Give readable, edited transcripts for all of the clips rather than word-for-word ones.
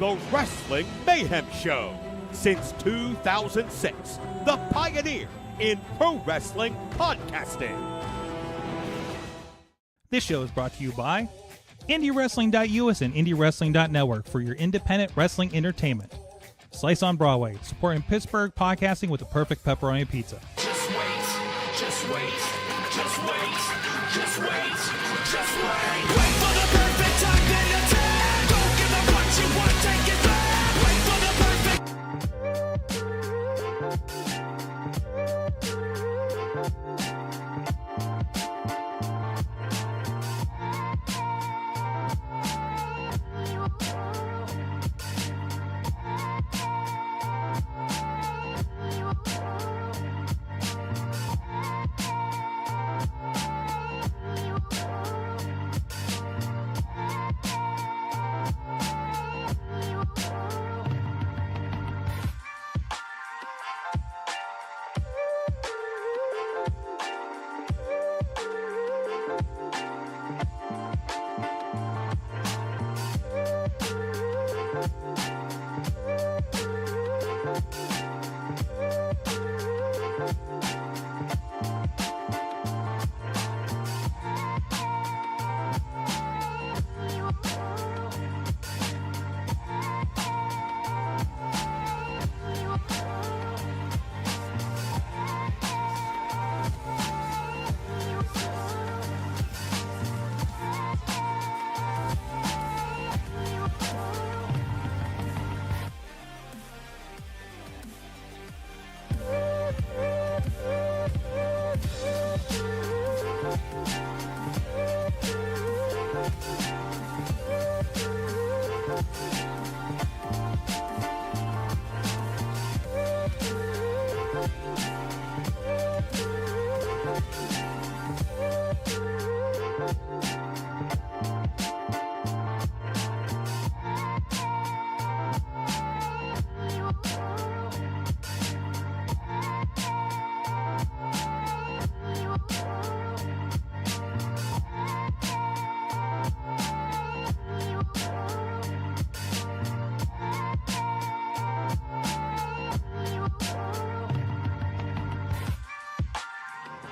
The Wrestling Mayhem Show. Since 2006, the pioneer in pro wrestling podcasting. This show is brought to you by IndieWrestling.us and IndieWrestling.network for your independent wrestling entertainment. Slice on Broadway, supporting Pittsburgh podcasting with the perfect pepperoni pizza. Just wait, just wait, just wait, just wait, just wait. Wait for the perfect time, then attack. Don't give up what you want, take it back. Wait for the perfect.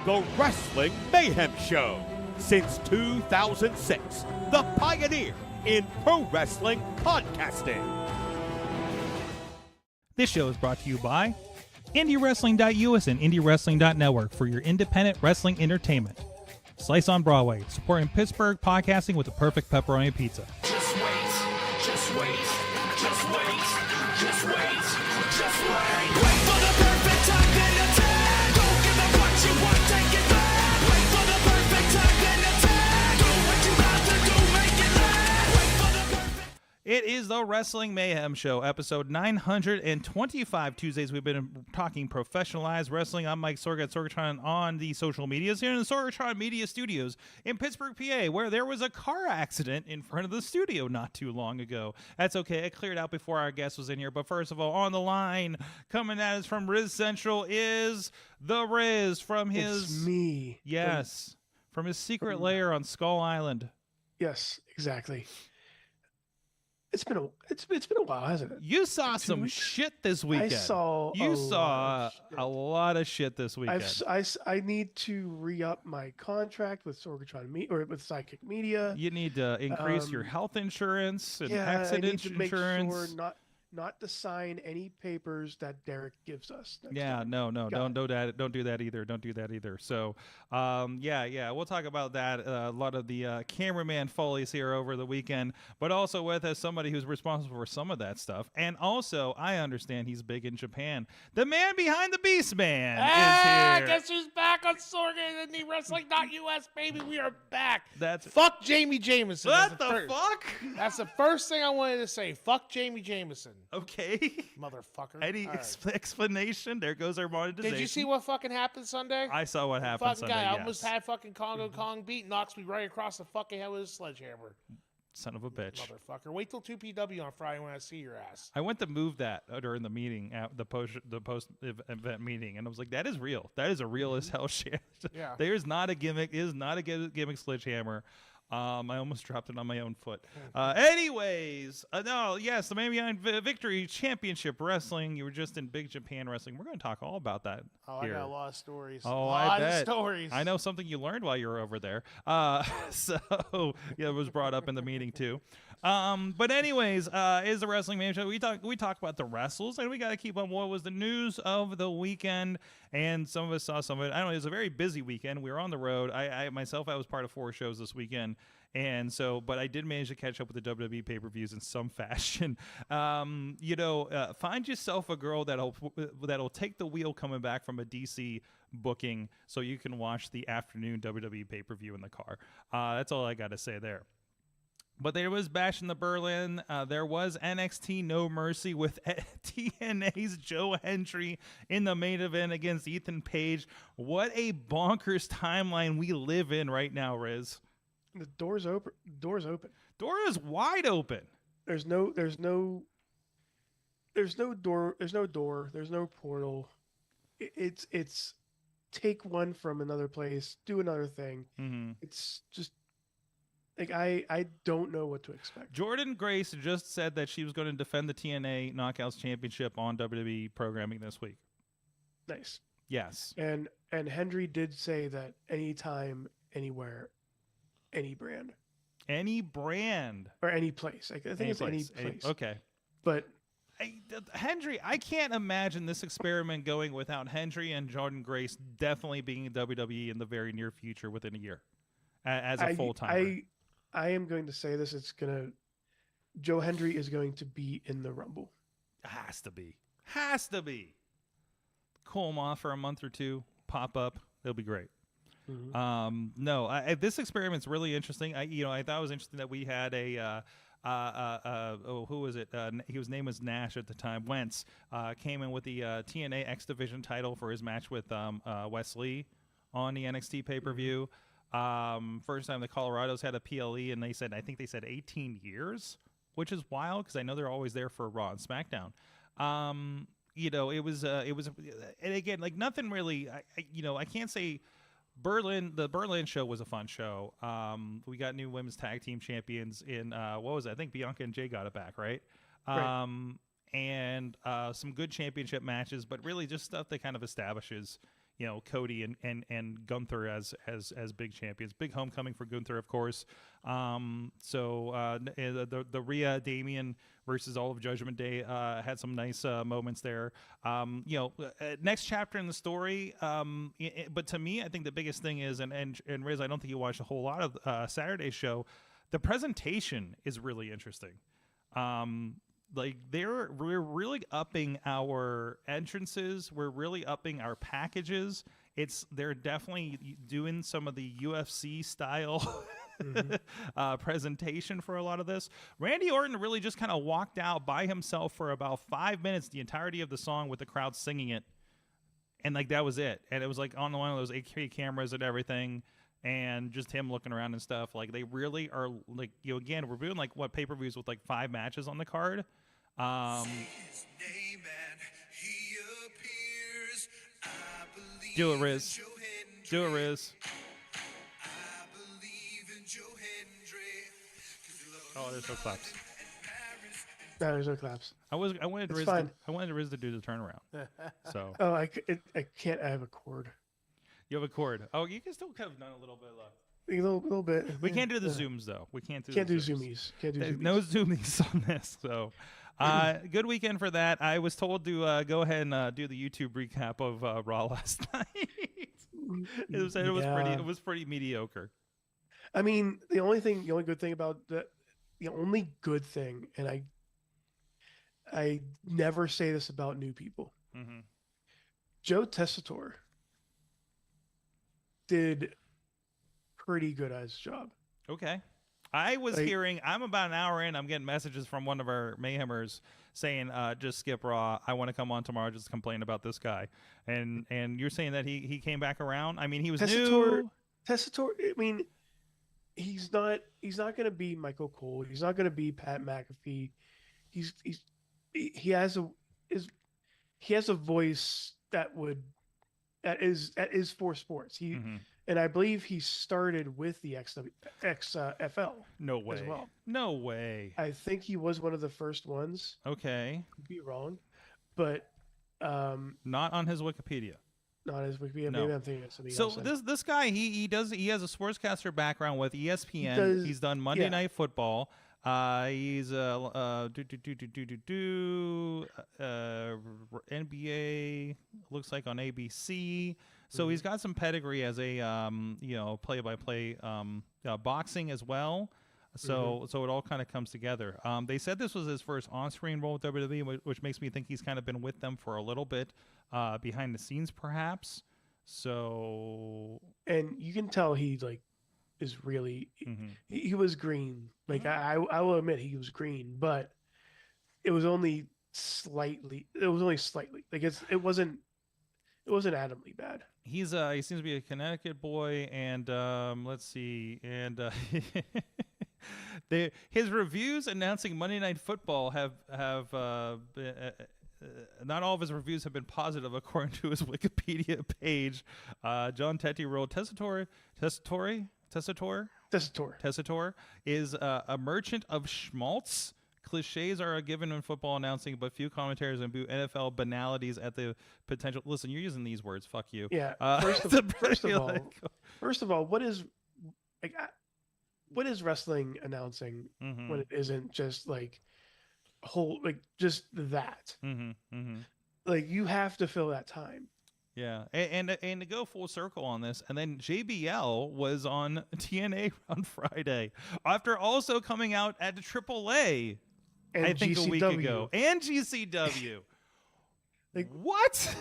The Wrestling Mayhem Show. Since 2006, the pioneer in pro wrestling podcasting. This show is brought to you by IndieWrestling.us and IndieWrestling.network for your independent wrestling entertainment. Slice on Broadway, supporting Pittsburgh podcasting with the perfect pepperoni pizza. Just wait, just wait, just wait, just wait, just wait. Wait for the perfect time, then attack. Don't give up what you want, take it back. Wait for the perfect time, then attack. Do what you got to do, make it last. Wait for the perfect. It is the Wrestling Mayhem Show, episode 925. Tuesdays, we've been talking professionalized wrestling. I'm Mike Sorg at Sorgatron on the social medias here in the Sorgatron Media Studios in Pittsburgh, PA, where there was a car accident in front of the studio not too long ago. That's okay. It cleared out before our guest was in here. But first of all, on the line, coming at us from Riz Central is the Riz from his... It's me. Yes. From his secret lair on Skull Island. Yes, exactly. It's been a while, hasn't it? You saw some weeks? shit this weekend. You saw a lot of shit this weekend. I need to re-up my contract with Sorgatron or with Sidekick Media. You need to increase your health insurance and accident I need to insurance. make sure not to sign any papers that Derek gives us. No, don't do that. Don't do that either. Don't do that either. So, we'll talk about that. A lot of the cameraman follies here over the weekend, but also with us somebody who's responsible for some of that stuff. And also, I understand he's big in Japan. The man behind the Beastman is here. Guess who's back on Sorg and the Wrestling.us, baby? We are back. That's Fuck Jamie Jameson. what the fuck? That's the first thing I wanted to say. Fuck Jamie Jameson. Okay. Motherfucker. Any All right. explanation? There goes our monetization. Did you see what fucking happened Sunday? I saw what happened Fucking Sunday, guy yes. almost had fucking Congo Kong beat, knocks me right across the fucking head with a sledgehammer. Son of a bitch. Motherfucker. Wait till 2PW on Friday when I see your ass. I went to move that during the meeting, at the post event meeting, and I was like, "That is real. That is a real as hell shit. Yeah. There's not a gimmick. It is not a gimmick sledgehammer. I almost dropped it on my own foot. Anyways, no, yes, the Mayhem Victory Championship Wrestling. You were just in Big Japan Wrestling. We're going to talk all about that. Oh, here. I got a lot of stories. Oh, a lot I bet. of stories. I know something you learned while you were over there. So yeah, it was brought up in the meeting too. But anyways, is the Wrestling Mayhem Show. We talk about the wrestles, and we got to keep on what was the news of the weekend. And some of us saw some of it. I don't know. It was a very busy weekend. We were on the road. I myself, I was part of 4 shows this weekend. And so, but I did manage to catch up with the WWE pay-per-views in some fashion. Find yourself a girl that'll take the wheel coming back from a DC booking so you can watch the afternoon WWE pay-per-view in the car. That's all I got to say there. But there was Bash in the Berlin. There was NXT No Mercy with TNA's Joe Hendry in the main event against Ethan Page. What a bonkers timeline we live in right now, Riz. The door's open. Door's open. Door is wide open. There's no door. There's no door. There's no portal. It's take one from another place, do another thing. Mm-hmm. It's just like I don't know what to expect. Jordan Grace just said that she was going to defend the TNA Knockouts Championship on WWE programming this week. Nice. Yes. And Hendry did say that anytime, anywhere, any brand. Any brand. Or any place. I think it's any place. Okay. But Hendry, I can't imagine this experiment going without Hendry and Jordan Grace definitely being in WWE in the very near future within a year as a full-timer. I am going to say this. Joe Hendry is going to be in the Rumble. Has to be. Cool him off for a month or two. Pop up. It'll be great. Mm-hmm. This experiment's really interesting. I thought it was interesting that we had who was it? His name was Nash at the time. Wentz came in with the TNA X Division title for his match with Wesley on the NXT pay-per-view. First time the Colorados had a PLE, and I think they said 18 years, which is wild because I know they're always there for Raw and SmackDown. It was, and again, like nothing really. I can't say. The Berlin show was a fun show. We got new women's tag team champions in what was it? I think Bianca and Jay got it back, right? Right. And some good championship matches, but really just stuff that kind of establishes, Cody and Gunther as big champions. Big homecoming for Gunther, of course. The Rhea Damian versus all of Judgment Day had some nice moments there. Next chapter in the story. But to me, I think the biggest thing is, and Riz, I don't think you watched a whole lot of Saturday's show. The presentation is really interesting. We're really upping our entrances. We're really upping our packages. They're definitely doing some of the UFC style presentation for a lot of this. Randy Orton really just kind of walked out by himself for about 5 minutes, the entirety of the song with the crowd singing it. And that was it. And it was on one of those 8K cameras and everything. And just him looking around and stuff. They really are again, we're doing pay-per-views with 5 matches on the card. Do it, Riz. Do it, Riz. Oh, there's no claps. No, there's no claps. I wanted Riz. I wanted Riz to do the turnaround. So. Oh, I can't. I have a cord. You have a cord. Oh, you can still kind of done a little bit. A little bit. We can't do the zooms though. We can't do. Can't the do zoomies. zoomies. No zoomies on this. So, good weekend for that. I was told to go ahead and do the YouTube recap of Raw last night. It was pretty mediocre. I mean, the only good thing about the only good thing, and I never say this about new people. Mm-hmm. Joe Tessitore did pretty good at his job. Okay. I was hearing, I'm about an hour in, I'm getting messages from one of our Mayhemers saying, just skip Raw. I want to come on tomorrow just to complain about this guy. And you're saying that he came back around? I mean, he was new. Tessitore, I mean, he's not going to be Michael Cole. He's not going to be Pat McAfee. He has a voice that would at is for sports. He and I believe he started with the XFL. No way. As well. No way. I think he was one of the first ones. Okay. Could be wrong, but not on his Wikipedia. Not as Wikipedia. No. Maybe I'm thinking of something So else. this guy he has a sportscaster background with ESPN. He's done Monday Night Football. He's NBA looks like on ABC. So he's got some pedigree as a play-by-play boxing as well. So it all kind of comes together. They said this was his first on-screen role with WWE, which makes me think he's kind of been with them for a little bit behind the scenes, perhaps. So and you can tell he is really he was green. Like I will admit he was green, but it was only slightly. Like it wasn't adamantly bad. He seems to be a Connecticut boy, and let's see, and his reviews announcing Monday Night Football have not all of his reviews have been positive, according to his Wikipedia page. John Tetti wrote, Tessitore is a merchant of schmaltz. Cliches are a given in football announcing, but few commentators imbue NFL banalities at the potential. Listen, you're using these words. Fuck you. Yeah. First of all, what is wrestling announcing when it isn't just just that? Like you have to fill that time. Yeah, and to go full circle on this, and then JBL was on TNA on Friday after also coming out at the AAA. And I think GCW. a week ago, and GCW. What?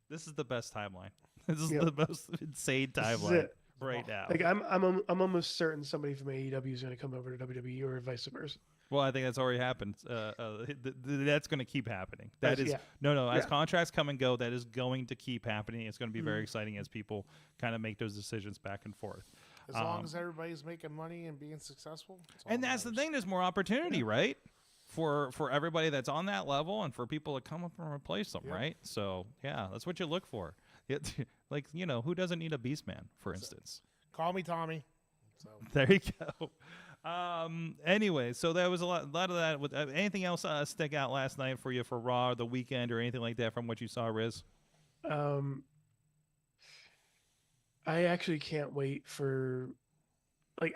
This is the best timeline. This is the most insane timeline right now. Like I'm almost certain somebody from AEW is going to come over to WWE or vice versa. Well, I think that's already happened. That's going to keep happening. As contracts come and go, that is going to keep happening. It's going to be very exciting as people kind of make those decisions back and forth. As long as everybody's making money and being successful. And that's the thing. There's more opportunity, right? For everybody that's on that level and for people to come up and replace them, right? So, yeah, that's what you look for. Who doesn't need a Beastman, for instance? Call me Tommy. So. There you go. Anyway, so there was a lot of that. With anything else stick out last night for you for Raw or the weekend or anything like that from what you saw, Riz? I actually can't wait for,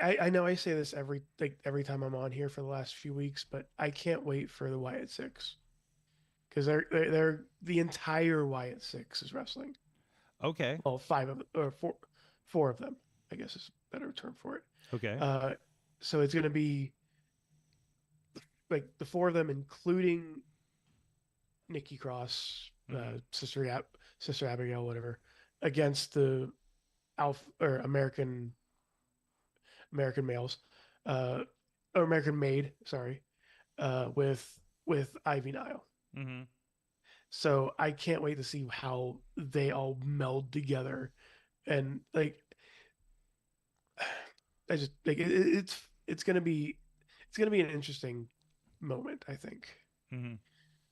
I know I say this every time I'm on here for the last few weeks, but I can't wait for the Wyatt Six because they're the entire Wyatt Six is wrestling. Okay. Well, four of them, I guess is a better term for it. Okay. So it's going to be the four of them, including Nikki Cross, Sister Abigail, whatever, against the American males, or American Maid, sorry, with Ivy Nile. So I can't wait to see how they all meld together, and I just it's gonna be an interesting moment, I think.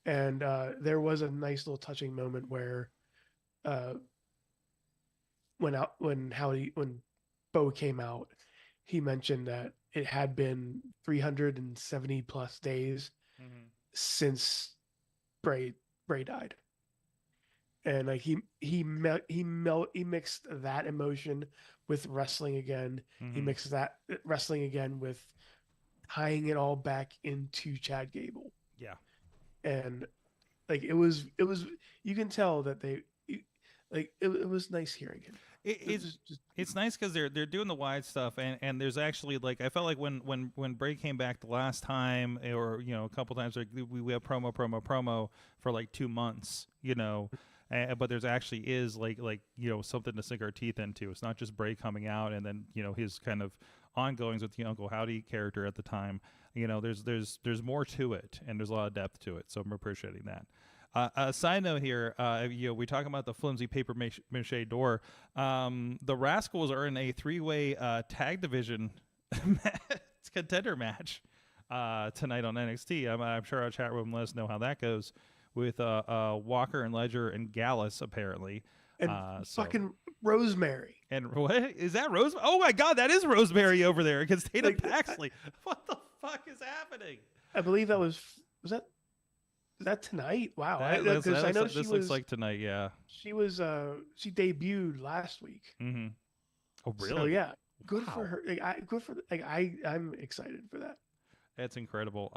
And there was a nice little touching moment where when Bo came out, he mentioned that it had been 370 plus days since Bray died, and he mixed that emotion with wrestling again. He mixed that wrestling again with tying it all back into Chad Gable. Yeah, and it was you can tell that it was nice hearing him. It's nice because they're doing the wide stuff, and there's actually I felt like when Bray came back the last time, or a couple times, we have promo for 2 months, but there's actually is something to sink our teeth into. It's not just Bray coming out and then his kind of ongoings with the Uncle Howdy character at the time. There's more to it, and there's a lot of depth to it. So I'm appreciating that. A side note here, we talk about the flimsy paper mache door. The Rascals are in a 3-way tag division contender match tonight on NXT. I'm sure our chat room let us know how that goes with Walker and Ledger and Gallus apparently. And So- fucking Rosemary. And what is that? Rose? Oh my God, that is Rosemary over there against Dana Like, Paxley. What the fuck is happening? I believe that was that tonight? Wow. That Because I know this she looks was like tonight. Yeah. she was she debuted last week. Mm-hmm. Oh really? So yeah, good Wow. for her. I'm excited for that. That's incredible.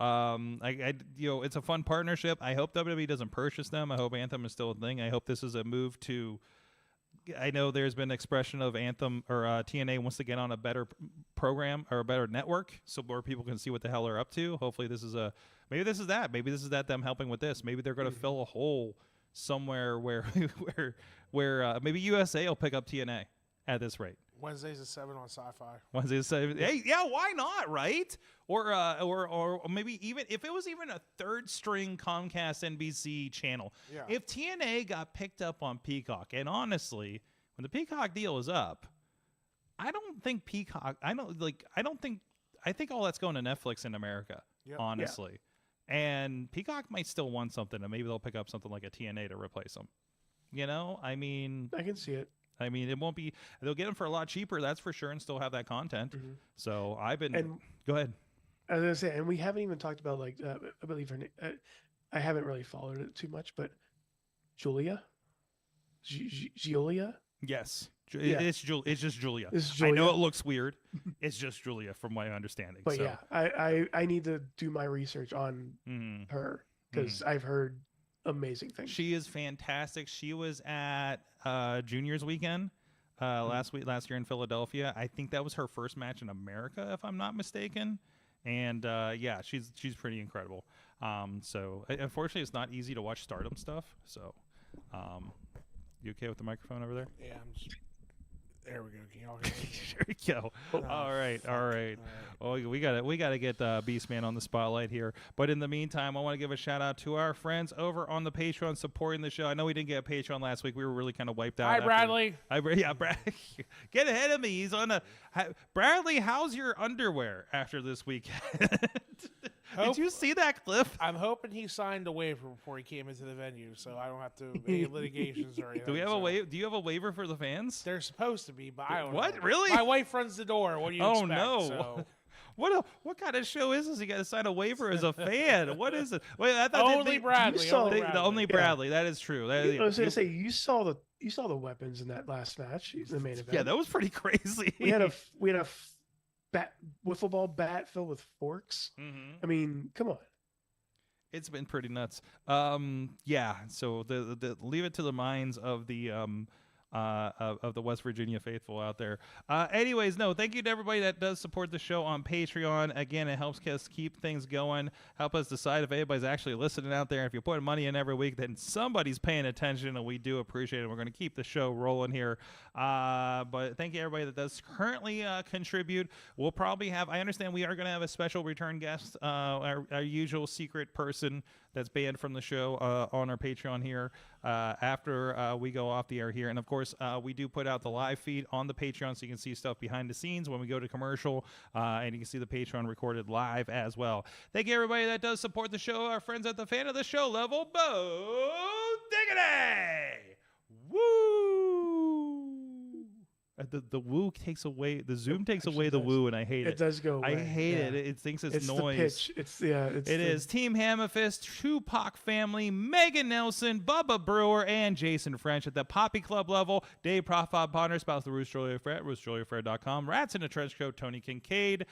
It's a fun partnership. I hope WWE doesn't purchase them. I hope Anthem is still a thing. I hope this is a move to. I know there's been expression of Anthem or TNA wants to get on a better program or a better network, so more people can see what the hell they're up to. Hopefully, this is maybe this is that. Maybe this is that them helping with this. Maybe they're going to fill a hole somewhere where maybe USA will pick up TNA at this rate. Wednesdays at 7 on Sci-Fi. Wednesday, hey, yeah, why not, right? Or maybe even if it was even a third string Comcast NBC channel. Yeah. If TNA got picked up on Peacock, and honestly, when the Peacock deal is up, I think all that's going to Netflix in America, Yep. honestly. And Peacock might still want something, and maybe they'll pick up something like a TNA to replace them. You know, I mean, I can see it. it won't be. They'll get them for a lot cheaper, that's for sure, and still have that content. Mhm. So I've been. And Go ahead. I was gonna say, and we haven't even talked about like I believe her name. I haven't really followed it too much, but Julia, Julia. Yes, Yeah. it's just Julia. It's I know Julia. it looks weird. It's just Julia, from my understanding. But so. yeah, I need to do my research on Mhm. her because I've heard amazing things. She is fantastic. She was at Juniors Weekend last year in Philadelphia. I think that was her first match in America, if I'm not mistaken. And yeah, she's pretty incredible. So unfortunately, it's not easy to watch Stardom stuff. So, you okay with the microphone over there? Yeah, I'm just... There we go. Can y'all hear me? There we go. All right. Oh, we gotta get Beastman on the spotlight here. But in the meantime, I want to give a shout out to our friends over on the Patreon supporting the show. I know we didn't get a Patreon last week. We were really kind of wiped out. Hi, after- Bradley. Yeah, Brad. Get ahead of me. He's on a. Bradley, how's your underwear after this weekend? Did you see that clip? I'm hoping he signed a waiver before he came into the venue, so I don't have to any litigations or anything. Do we have so. a waiver? Do you have a waiver for the fans? They're supposed to be, but I don't know. What? Really? My wife runs the door. What do you Oh, expect? no. So. What kind of show is this? You got to sign a waiver as a fan. What is it? Wait, I thought Only Bradley. saw- Only the Bradley. only Bradley. That is true. That I was gonna you- say you saw the weapons in that last match, in the main event. Yeah, that was pretty crazy. we had a wiffle ball bat filled with forks. Mhm. I mean, come on. It's been pretty nuts. Yeah. So the leave it to the minds of the of the West Virginia faithful out there. Anyways, no, thank you to everybody that does support the show on Patreon. Again, it helps us keep things going, help us decide if anybody's actually listening out there. If you're putting money in every week, then somebody's paying attention, and we do appreciate it. We're going to keep the show rolling here. But thank you everybody that does currently contribute. We'll probably have, I understand we are going to have a special return guest, our usual secret person that's banned from the show on our Patreon here after we go off the air here. And of course, we do put out the live feed on the Patreon, so you can see stuff behind the scenes when we go to commercial, and you can see the Patreon recorded live as well. Thank you everybody that does support the show, our friends at the Fan of the Show level. Bo Diggity! Woo! The woo takes away, the zoom takes away the does. woo, and I hate it. It does go away. I hate it. yeah. It thinks it's It's noise. the pitch. It's It's It is Team Hammerfist, Tupac family, Megan Nelson, Bubba Brewer, and Jason French at the Poppy Club level. Dave Profod Bonner, spouse the Roost Julia Fred, roostjuliafred.com. Rats in a Trench Coat, Tony Kincaid.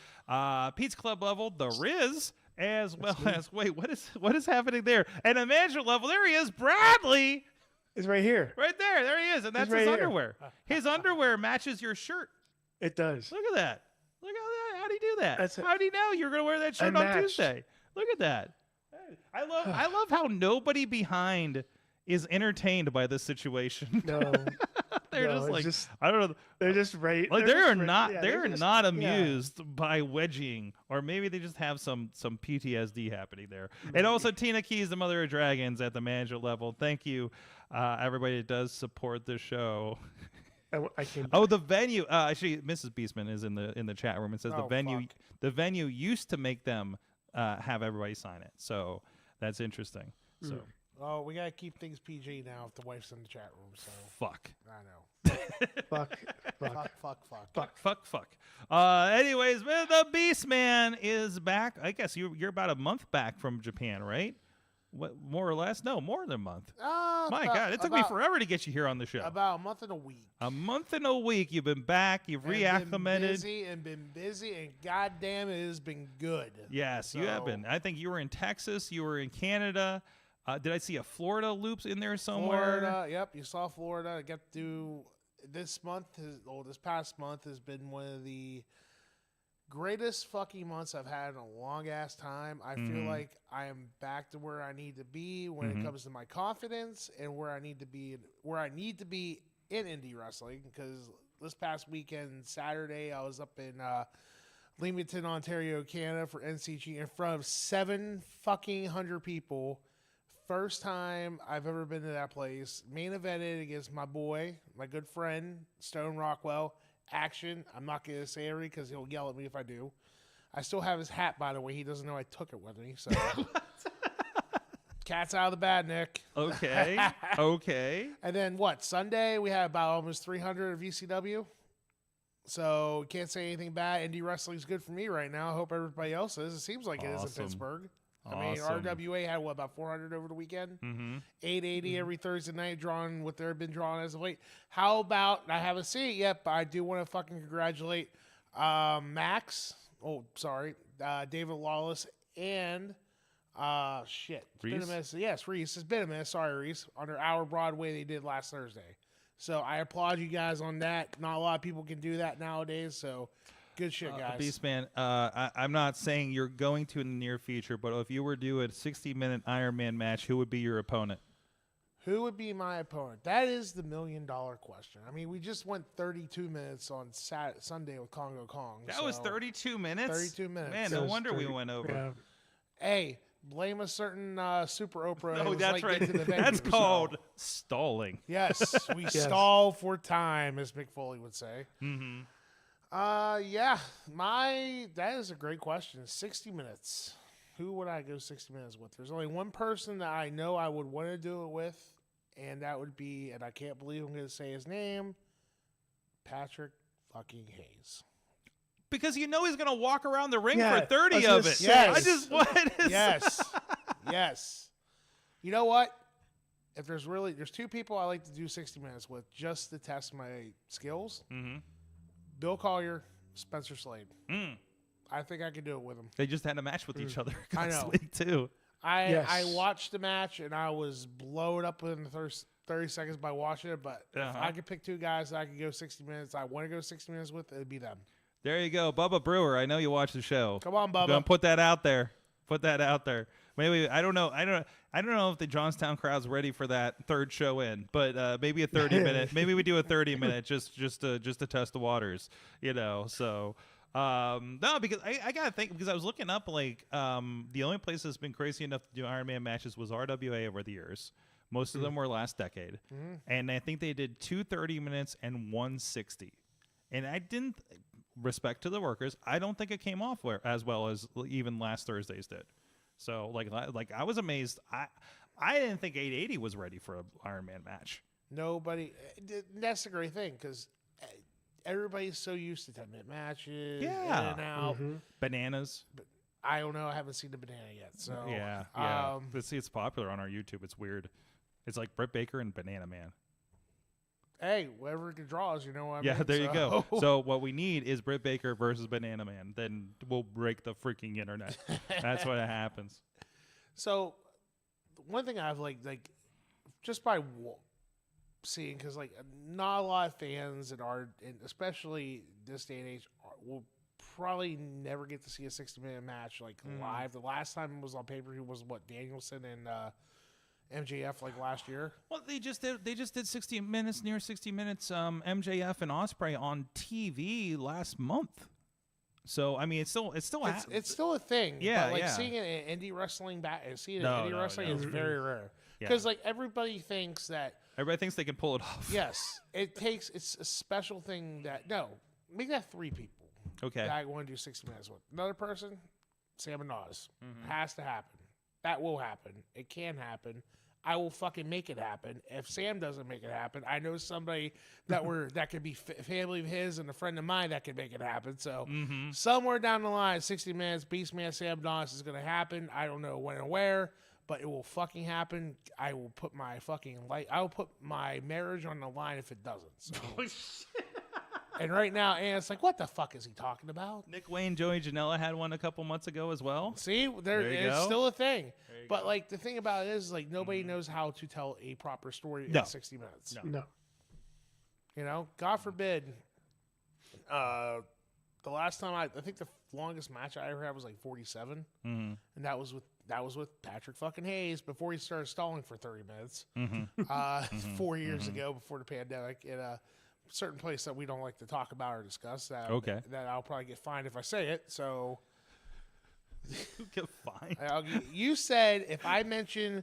Pizza Club level, The Riz, as well as, wait, what is happening there? And a manager level, there he is, Bradley, It's right here. right there he is, and that's He's his right here. underwear. His underwear matches your shirt. It does. Look at that. Look at that. How'd he do that? That's it. How'd he know you were going to wear that shirt on Unmatched. Tuesday? Look at that. I love how nobody behind is entertained by this situation. No, They're no, just it's like, just- I don't know. they're just right. Like they're they're just right- not yeah, they're just- not yeah. amused by wedging, or maybe they just have some PTSD happening there. And Maybe. also Tina Keys, the mother of dragons, at the manager level. Thank you, everybody that does support the show. I came. Oh, the venue. Actually, Mrs. Beastman is in the chat room and says Oh, fuck. the venue used to make them have everybody sign it. So that's interesting. So Oh, we gotta keep things PG now if the wife's in the chat room. So Fuck. I know. Fuck. Fuck. Anyways, man, the Beastman is back. I guess you're about a month back from Japan, right? What, more or less? No, more than a month. My God, it took me forever to get you here on the show. About a month and a week. A month and a week. You've been back. You've reacclimated. Been busy, and goddamn, it has been good. Yes, you have been. I think you were in Texas. You were in Canada. Did I see a Florida loops in there somewhere? Florida, yep, you saw Florida. I got to this past month has been one of the greatest fucking months I've had in a long ass time. I feel like I am back to where I need to be when it comes to my confidence and where I need to be in indie wrestling. Because this past weekend, Saturday, I was up in Leamington, Ontario, Canada for NCG in front of 700 people. First time I've ever been to that place. Main evented against my boy, my good friend, Stone Rockwell. Action. I'm not going to say every because he'll yell at me if I do. I still have his hat, by the way. He doesn't know I took it with me. So, cat's out of the bag, Nick. Okay. Okay. And then Sunday, we had about almost 300 at VCW. So, can't say anything bad. Indie wrestling's good for me right now. I hope everybody else is. It seems like it is in Pittsburgh. I mean, RWA had about 400 over the weekend. 880 every Thursday night, drawn what they've been drawn as of late. How about, I haven't seen it yet, but I do want to fucking congratulate Max. Oh, sorry. David Lawless and shit. Reese? Yes, Reese. It's been a minute. Sorry, Reese. On their Hour Broadway they did last Thursday. So I applaud you guys on that. Not a lot of people can do that nowadays, so good shit, guys. Beastman, I'm not saying you're going to in the near future, but if you were to do a 60-minute Iron Man match, who would be your opponent? Who would be my opponent? That is the million-dollar question. I mean, we just went 32 minutes on Sunday with Congo Kong. That was 32 minutes? 32 minutes. Man, no wonder we went over. Yeah. Hey, blame a certain Super Oprah. No, who was that's late getting to the right. venue, That's so- called stalling. Yes, we stall for time, as Mick Foley would say. Mm-hmm. Yeah, that is a great question. 60 minutes. Who would I go 60 minutes with? There's only one person that I know I would want to do it with, and that would be, and I can't believe I'm going to say his name, Patrick fucking Hayes. Because you know he's going to walk around the ring Yeah, for 30 I of was it. gonna say. I just wanted to Yes. Yes. You know what? If there's two people I like to do 60 minutes with just to test my skills. Mm-hmm. Bill Collier, Spencer Slade. Mm. I think I could do it with them. They just had a match with each other. I know. constantly, too. I watched the match and I was blown up within the first 30 seconds by watching it. But if I could pick two guys that I could go 60 minutes, I want to go 60 minutes with, it'd be them. There you go. Bubba Brewer, I know you watch the show. Come on, Bubba. Gonna put that out there. Put that out there. Maybe I don't know. I don't know if the Johnstown crowd's ready for that third show in, but maybe a 30-minute. Maybe we do a 30-minute just to test the waters, you know. So no, because I gotta think, because I was looking up like the only place that's been crazy enough to do Iron Man matches was RWA over the years. Most of them were last decade, and I think they did 2 30 minutes and 1 60. And I didn't, respect to the workers, I don't think it came off as well as even last Thursday's did. So like I was amazed. I didn't think 880 was ready for an Iron Man match. Nobody. That's the great thing because everybody's so used to 10-minute matches. Yeah. In and out. Bananas. But I don't know. I haven't seen the banana yet. So Yeah. It's popular on our YouTube. It's weird. It's like Britt Baker and Banana Man. Hey, whoever it draws, you know what I mean? Yeah, there you go. So what we need is Britt Baker versus Banana Man. Then we'll break the freaking internet. That's what happens. So one thing I've like just by seeing, because like not a lot of fans that are, and especially this day and age, will probably never get to see a 60-minute match like live. The last time it was on pay-per-view was Danielson and MJF like last year. Well, they just did 60 minutes, near 60 minutes. MJF and Ospreay on TV last month. So I mean, it's still it's still a thing. Yeah, but, like yeah. Seeing it in indie wrestling No, wrestling is very rare Yeah. because like everybody thinks that. Everybody thinks they can pull it off. Yes, it's a special thing that make that 3 people. Okay. That I want to do 60 minutes with. Another person, Sam and Oz. Has to happen. That will happen. It can happen. I will fucking make it happen. If Sam doesn't make it happen, I know somebody that could be family of his and a friend of mine that could make it happen. So somewhere down the line, 60 minutes, Beastman Sam Donis is going to happen. I don't know when or where, but it will fucking happen. I will put my I will put my marriage on the line if it doesn't. So. And right now, Anna's like, what the fuck is he talking about? Nick Wayne, Joey Janela had one a couple months ago as well. See, it's go. still a thing. But like the thing about it is, like, nobody knows how to tell a proper story in 60 minutes. No. You know, God forbid. The last time I think the longest match I ever had was like 47, and that was with Patrick fucking Hayes before he started stalling for 30 minutes. 4 years ago, before the pandemic, in a certain place that we don't like to talk about or discuss. That I'll probably get fined if I say it. So You get fined. You said if I mention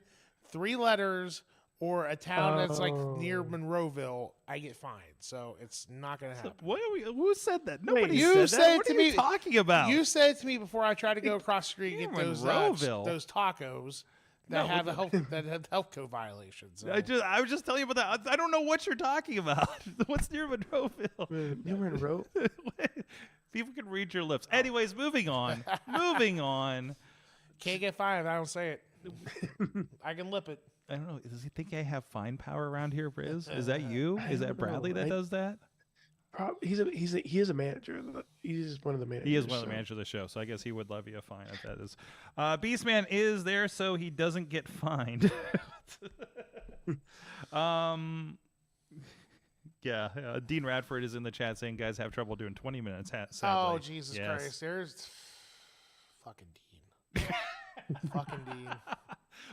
3 letters or a town that's like near Monroeville, I get fined. So it's not going to happen. Who said that? Nobody you said that. What to are me, you talking about? You said it to me before I tried to go across the street and get those tacos that have health code violations. So. I was just telling you about that. I don't know what you're talking about. What's near Monroeville? Near Monroe? People can read your lips. Anyways, moving on. Can't get fined if I don't say it. I can lip it. I don't know. Does he think I have fine power around here, Briz? Is that you? Is that Bradley that does that? He is a manager. He's one of the managers. He is one of the managers of the show, so I guess he would levy a fine if that is. Beastman is there, so he doesn't get fined. Dean Radford is in the chat saying guys have trouble doing 20 minutes. Sadly. Oh, Jesus Christ. There's fucking Dean. Fucking Dean.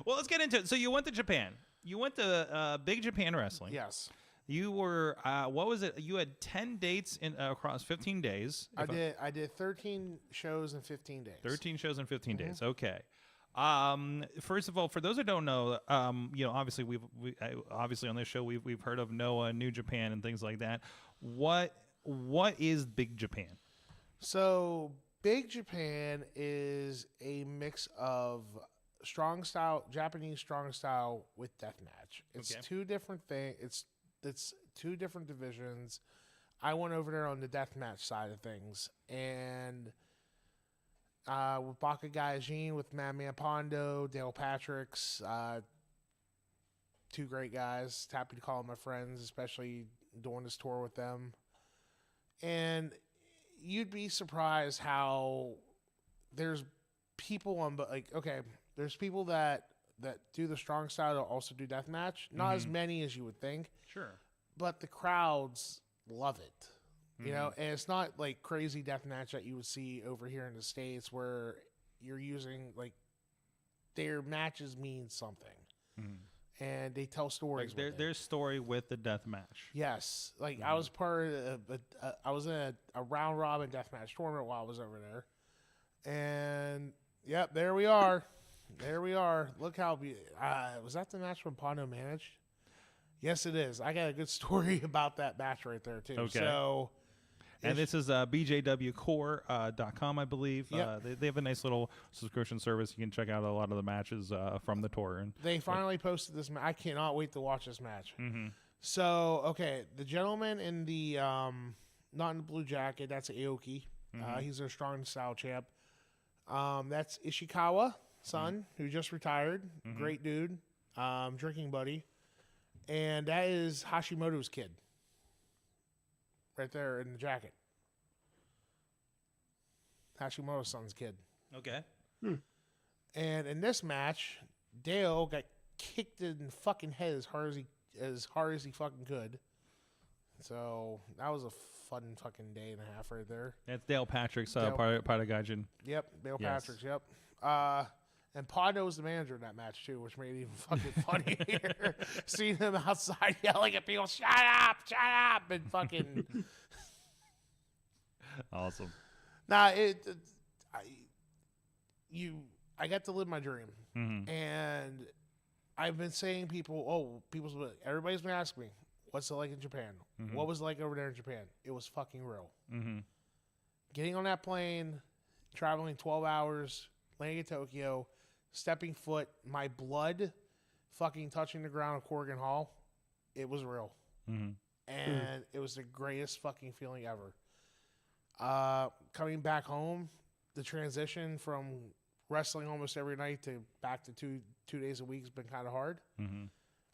Well, let's get into it. So you went to Japan. You went to Big Japan Wrestling. Yes. You were, what was it? You had 10 dates across 15 days. I did 13 shows in 15 days. 13 shows in 15 days. Okay. First of all, for those who don't know, obviously obviously on this show we've heard of Noah, New Japan, and things like that. What is Big Japan? So Big Japan is a mix of Japanese strong style with deathmatch. It's two different things. It's two different divisions. I went over there on the deathmatch side of things, and with Baka Gaijin, with Madman Pondo, Dale Patricks, 2 great guys. Happy to call them my friends, especially doing this tour with them. And you'd be surprised how there's people there's people that do the strong style that also do deathmatch. Not as many as you would think. Sure. But the crowds love it. You know, and it's not like crazy deathmatch that you would see over here in the States where you're using their matches mean something. And they tell stories. Like their story with the deathmatch. Yes. Like I was part of I was in a round robin deathmatch tournament while I was over there. And yep, there we are. There we are. Look how was that the match when Pondo managed? Yes, it is. I got a good story about that match right there too. Okay. So, and this is bjwcore.com, I believe. Yep. They have a nice little subscription service. You can check out a lot of the matches from the tour. And they finally posted this. I cannot wait to watch this match. So, okay, the gentleman in the not in the blue jacket, that's Aoki. He's their strong style champ. That's Ishikawa, son, who just retired. Great dude. Drinking buddy. And that is Hashimoto's kid. Right there in the jacket. Hashimoto's son's kid. Okay. And in this match, Dale got kicked in the fucking head as hard as he fucking could. So that was a fun fucking day and a half right there. That's Dale Patrick's part of Gaijin. Yep, Dale Yes. Patrick's, yep. And Pondo was the manager in that match too, which made it even fucking funnier. Seeing him outside yelling at people, shut up, and fucking Awesome. Nah, I got to live my dream. And I've been saying everybody's been asking me, what's it like in Japan? What was it like over there in Japan? It was fucking real. Getting on that plane, traveling 12 hours, landing in Tokyo, stepping foot, my blood fucking touching the ground of Corrigan Hall, it was real. Mm-hmm. And it was the greatest fucking feeling ever. Coming back home, the transition from wrestling almost every night to back to two days a week has been kind of hard. Mm-hmm.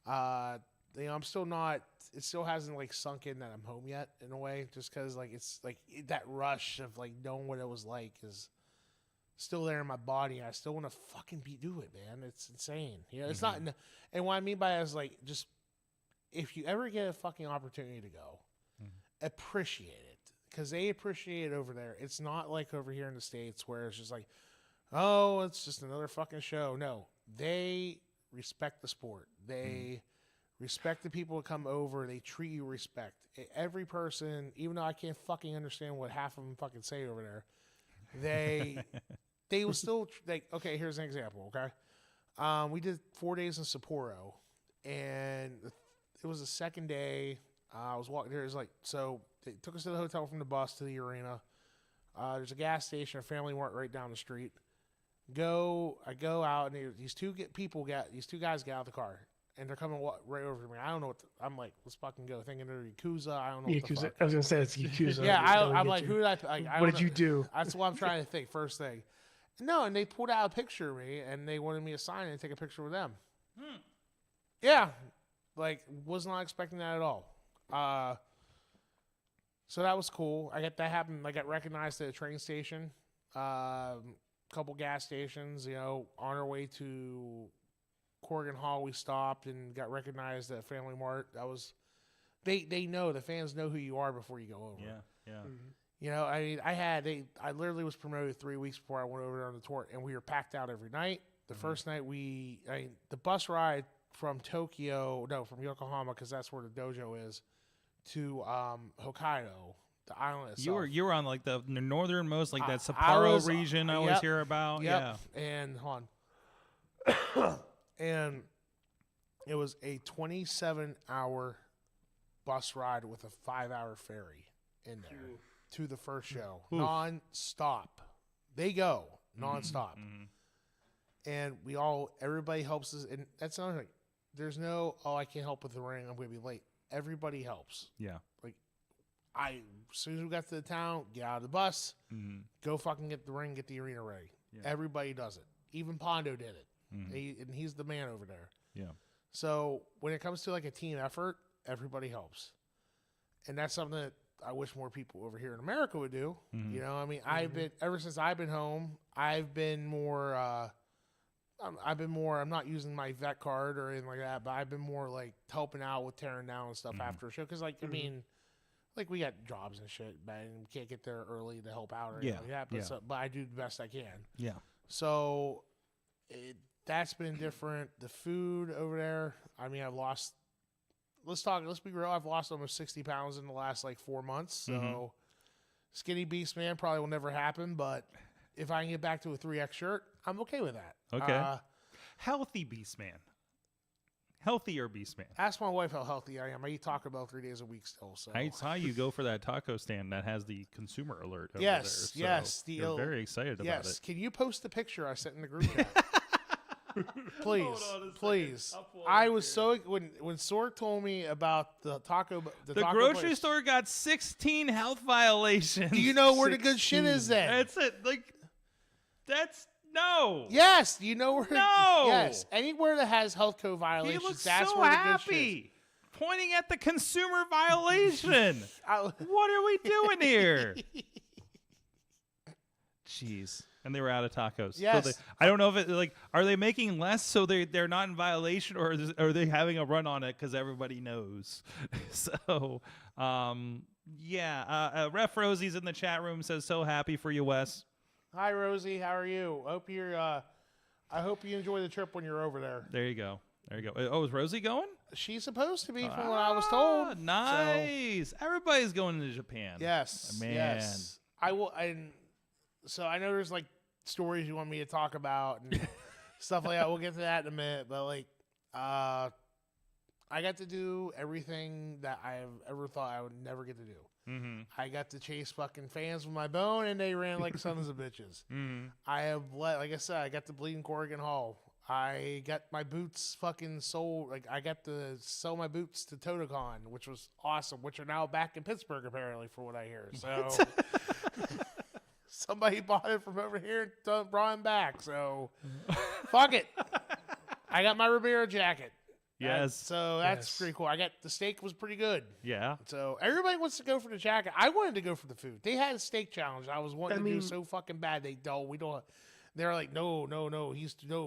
I'm still not. It still hasn't like sunk in that I'm home yet in a way, just because like it's like that rush of like knowing what it was like is still there in my body. I still want to fucking do it, man. It's insane. You know, it's not. And what I mean by it is like just if you ever get a fucking opportunity to go, appreciate it because they appreciate it over there. It's not like over here in the States where it's just like, oh, it's just another fucking show. No, they respect the sport. They respect the people that come over. They treat you respect. Every person, even though I can't fucking understand what half of them fucking say over there, they will still like. Okay, here's an example. Okay, we did 4 days in Sapporo, and it was the second day. I was walking there. It was like so. They took us to the hotel from the bus to the arena. There's a gas station, a Family Mart right down the street. I go out, and these two guys get out of the car, and they're coming right over to me. I don't know what I'm like. Let's fucking go. Thinking they're Yakuza. I don't know. What the fuck. I was gonna say it's Yakuza. Yeah, I'm like, who did I what did you do? That's what I'm trying to think. First thing, no, and they pulled out a picture of me, and they wanted me to sign it and take a picture with them. Yeah, like was not expecting that at all. So that was cool. I got recognized at a train station, couple gas stations. You know, on our way to Corrigan Hall, we stopped and got recognized at Family Mart. That was, they know, the fans know who you are before you go over. Yeah. Mm-hmm. You know, I mean, I literally was promoted 3 weeks before I went over there on the tour, and we were packed out every night. The first night the bus ride from Yokohama, because that's where the dojo is, to Hokkaido, the island itself. You were on like the northernmost, like that Sapporo region I always hear about. Yep. Yeah. And and it was a 27-hour bus ride with a 5-hour ferry in there to the first show. Non-stop. They go non-stop. And everybody helps us. And that's another thing. There's no, I can't help with the ring, I'm going to be late. Everybody helps. Yeah. Like, as soon as we got to the town, get out of the bus, go fucking get the ring, get the arena ready. Yeah. Everybody does it. Even Pondo did it. And he's the man over there. Yeah. So when it comes to like a team effort, everybody helps. And that's something that I wish more people over here in America would do. You know, I mean, ever since I've been home, I've been more, I'm not using my vet card or anything like that, but I've been more like helping out with tearing down and stuff after a show. Cause like, I mean, like we got jobs and shit, but we can't get there early to help out or anything like that. But I do the best I can. Yeah. So that's been different. The food over there, I mean, let's be real. I've lost almost 60 pounds in the last like 4 months. So skinny Beastman probably will never happen, but if I can get back to a 3X shirt, I'm okay with that. Okay. Healthy Beastman. Healthier Beastman. Ask my wife how healthy I am. I eat Taco Bell 3 days a week still. So I saw you go for that taco stand that has the consumer alert over yes, there. Yes. You're very excited about it. Yes. Can you post the picture I sent in the group chat? Please. I was so when Sorg told me about the the grocery place, store got 16 health violations. Do you know where the good shit is then? That's it. Like that's no. Yes, do you know where? No. Yes, anywhere that has health code violations. He looks that's so where the happy. good shit is. Pointing at the consumer violation. What are we doing here? Jeez. And they were out of tacos. Yes. So I don't know if are they making less so they're not in violation, or are they having a run on it because everybody knows? So, Ref Rosie's in the chat room, says so happy for you, Wes. Hi, Rosie. How are you? I hope you enjoy the trip when you're over there. There you go. Oh, is Rosie going? She's supposed to be, from what I was told. Nice. So. Everybody's going to Japan. Yes. Man. Yes. I will. So I know there's like stories you want me to talk about and stuff like that. We'll get to that in a minute. But like, I got to do everything that I've ever thought I would never get to do. I got to chase fucking fans with my bone, and they ran like sons of bitches. I have, like I said, I got to bleed in Corrigan Hall. I got my boots fucking sold. Like, I got to sell my boots to TotoCon, which was awesome, which are now back in Pittsburgh, apparently, for what I hear. So, somebody bought it from over here and brought them back. So, fuck it. I got my Ribeiro jacket. Yes. So, that's pretty cool. The steak was pretty good. Yeah. So, everybody wants to go for the jacket. I wanted to go for the food. They had a steak challenge. I was wanting to do so fucking bad. We don't. They're like, no,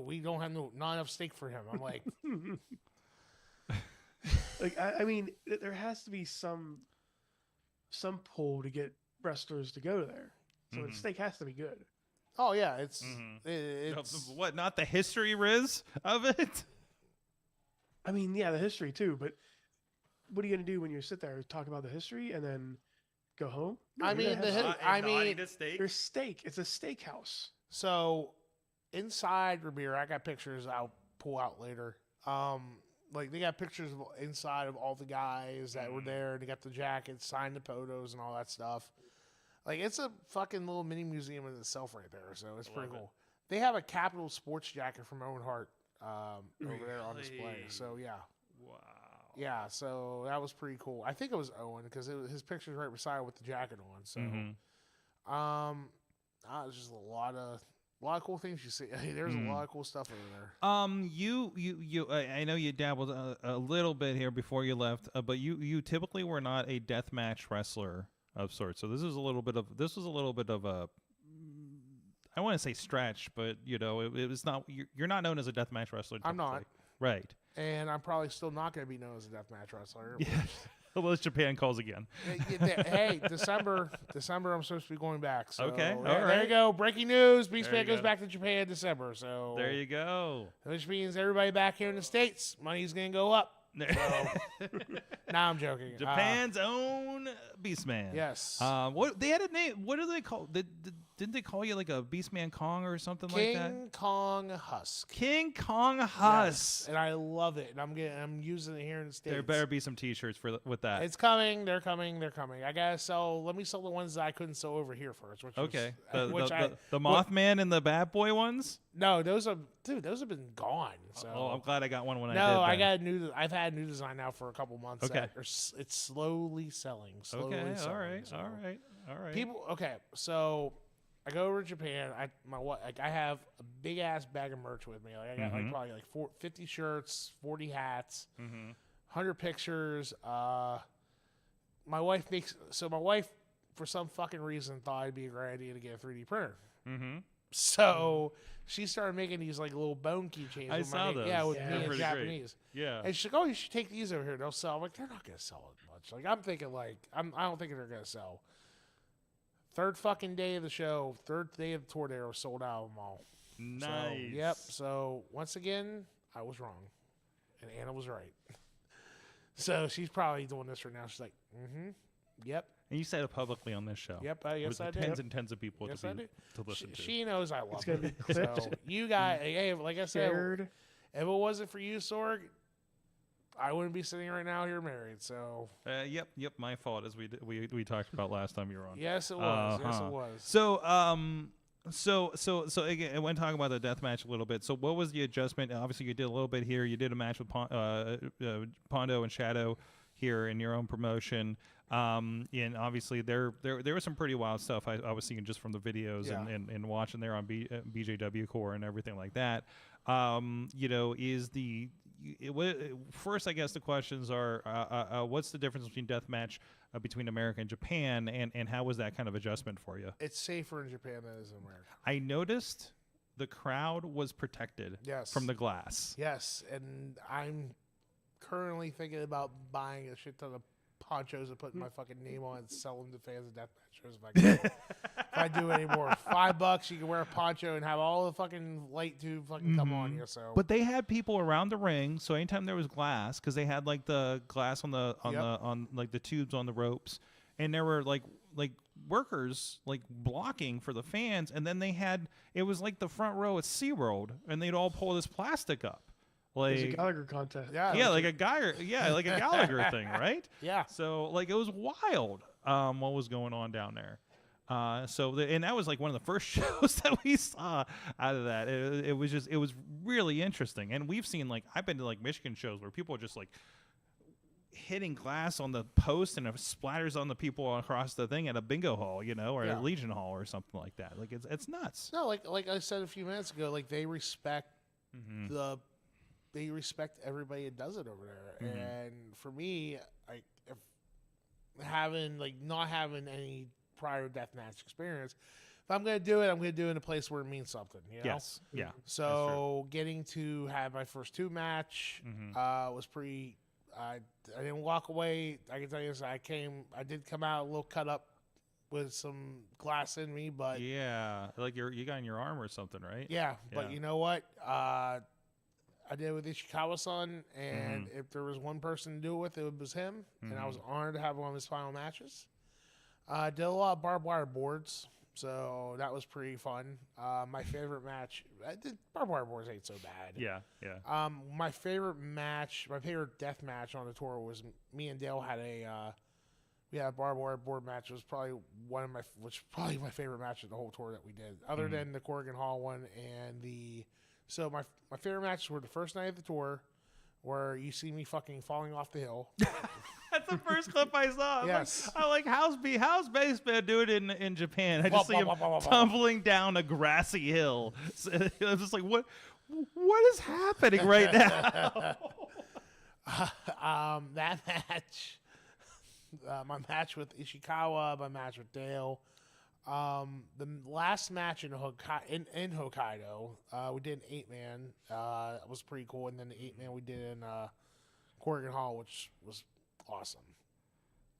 we don't have not enough steak for him. I'm like, like I mean, there has to be some pull to get wrestlers to go there. So the steak has to be good. oh yeah, it's What? Not the history, Riz, of it? I mean, yeah, the history too. But what are you gonna do when you sit there and talk about the history and then go home? No, I you're mean, gonna have steak. there's steak. It's a steakhouse. so inside Ribeiro. I got pictures I'll pull out later. Like they got pictures of inside of all the guys that were there, and they got the jackets, signed the photos, and all that stuff. Like it's a fucking little mini museum in itself right there. So it's pretty cool. They have a Capital Sports jacket from Owen Hart over there on display. So yeah. Wow. Yeah, so that was pretty cool. I think it was Owen because his picture's right beside it with the jacket on. So, it's just a lot of cool things you see. There's a lot of cool stuff over there. You. I know you dabbled a little bit here before you left, but you typically were not a deathmatch wrestler of sorts. So this was a little bit of a. I want to say stretch, but it was not. You're not known as a deathmatch wrestler. I'm not. Right. And I'm probably still not going to be known as a deathmatch wrestler. Yeah. Unless Japan calls again. Hey, December, I'm supposed to be going back. So, okay, all right. right. There you go. Breaking news. Beastman goes back to Japan in December. So there you go. Which means everybody back here in the States, money's going to go up. So, nah, I'm joking. Japan's own Beastman. Yes. What they had a name? What do they call? Didn't they call you like a Beastman Kong or something like that? King Kong Husk. King Kong Husk. Yes, and I love it. And I'm using it here in the States. There better be some T-shirts with that. It's coming. They're coming. I gotta sell. Let me sell the ones that I couldn't sell over here first. Which okay. Was, The Mothman and the Bad Boy ones. No, those have been gone. So. Oh, I'm glad I got one when I did. No, I got I've had new design now for a couple months. Okay. It's slowly selling. All right. People. Okay, so. I go over to Japan. I have a big ass bag of merch with me. Like I got probably 50 shirts, 40 hats, 100 pictures. My wife for some fucking reason thought it'd be a great idea to get a 3D printer. So she started making these like little bone keychains. I saw those. Yeah, with me in Japanese. Great. Yeah. And she's like, "Oh, you should take these over here. They'll sell." I'm like, "They're not gonna sell as much." Like I'm thinking I don't think they're gonna sell. Third fucking day of the show, third day of the tour, they were sold out of them all. Nice. So, yep. So once again, I was wrong, and Anna was right. So she's probably doing this right now. She's like, yep. And you said it publicly on this show. Yep. Yes, I did. Tens and tens of people to listen to. She knows I love it's gonna it. Be clipped. So you guys, hey, like I said, Shared. if it wasn't for you, Sorg, I wouldn't be sitting right now here married. So yep, my fault, as we talked about last time you were on. Yes, it was. Yes, it was. So again, when talking about the death match a little bit, so what was the adjustment? Obviously, you did a little bit here. You did a match with Pondo and Shadow here in your own promotion. And obviously, there was some pretty wild stuff I was seeing just from the videos and watching there on BJW Core and everything like that. First, I guess the questions are, what's the difference between deathmatch between America and Japan, and how was that kind of adjustment for you? It's safer in Japan than it is in America. I noticed the crowd was protected from the glass. Yes, and I'm currently thinking about buying a shit ton of ponchos and putting my fucking name on and sell them to fans of deathmatch shows if I can. If I do anymore. $5, you can wear a poncho and have all the fucking light tube fucking come on here. So, but they had people around the ring, so anytime there was glass, because they had like the glass on the tubes on the ropes, and there were like workers like blocking for the fans, and then it was like the front row at SeaWorld, and they'd all pull this plastic up. Like a Gallagher contest. Yeah, like a Gallagher thing, right? Yeah. So like it was wild what was going on down there. And that was like one of the first shows that we saw out of that. It was really interesting. And we've seen, like, I've been to like Michigan shows where people are just like hitting glass on the post and it splatters on the people across the thing at a bingo hall, or a Legion hall or something like that. Like it's nuts. No, like I said a few minutes ago, like they respect they respect everybody that does it over there. And for me, like if not having any prior deathmatch experience, if I'm gonna do it, I'm gonna do it in a place where it means something. Yes. Yeah. So getting to have my first 2 match was pretty. I didn't walk away. I can tell you this. I did come out a little cut up with some glass in me, but like you got in your arm or something, right? Yeah. But you know what? I did it with Ishikawa-san, and if there was one person to do it with, it was him, and I was honored to have one of his final matches. I did a lot of barbed wire boards, so that was pretty fun. My favorite match, barbed wire boards ain't so bad. Yeah. My favorite death match on the tour was me and Dale had we had a barbed wire board match. It was probably probably my favorite match of the whole tour that we did, other than the Corrigan Hall one and So my favorite matches were the first night of the tour, where you see me fucking falling off the hill. That's the first clip I saw. Yes. I like how's Beastman do it in Japan? I just see him tumbling down a grassy hill. So I was just like, what is happening right now? That match, my match with Ishikawa, my match with Dale. The last match in Hokkaido, we did an 8-man. It was pretty cool, and then the 8-man we did in Corrigan Hall, which was awesome.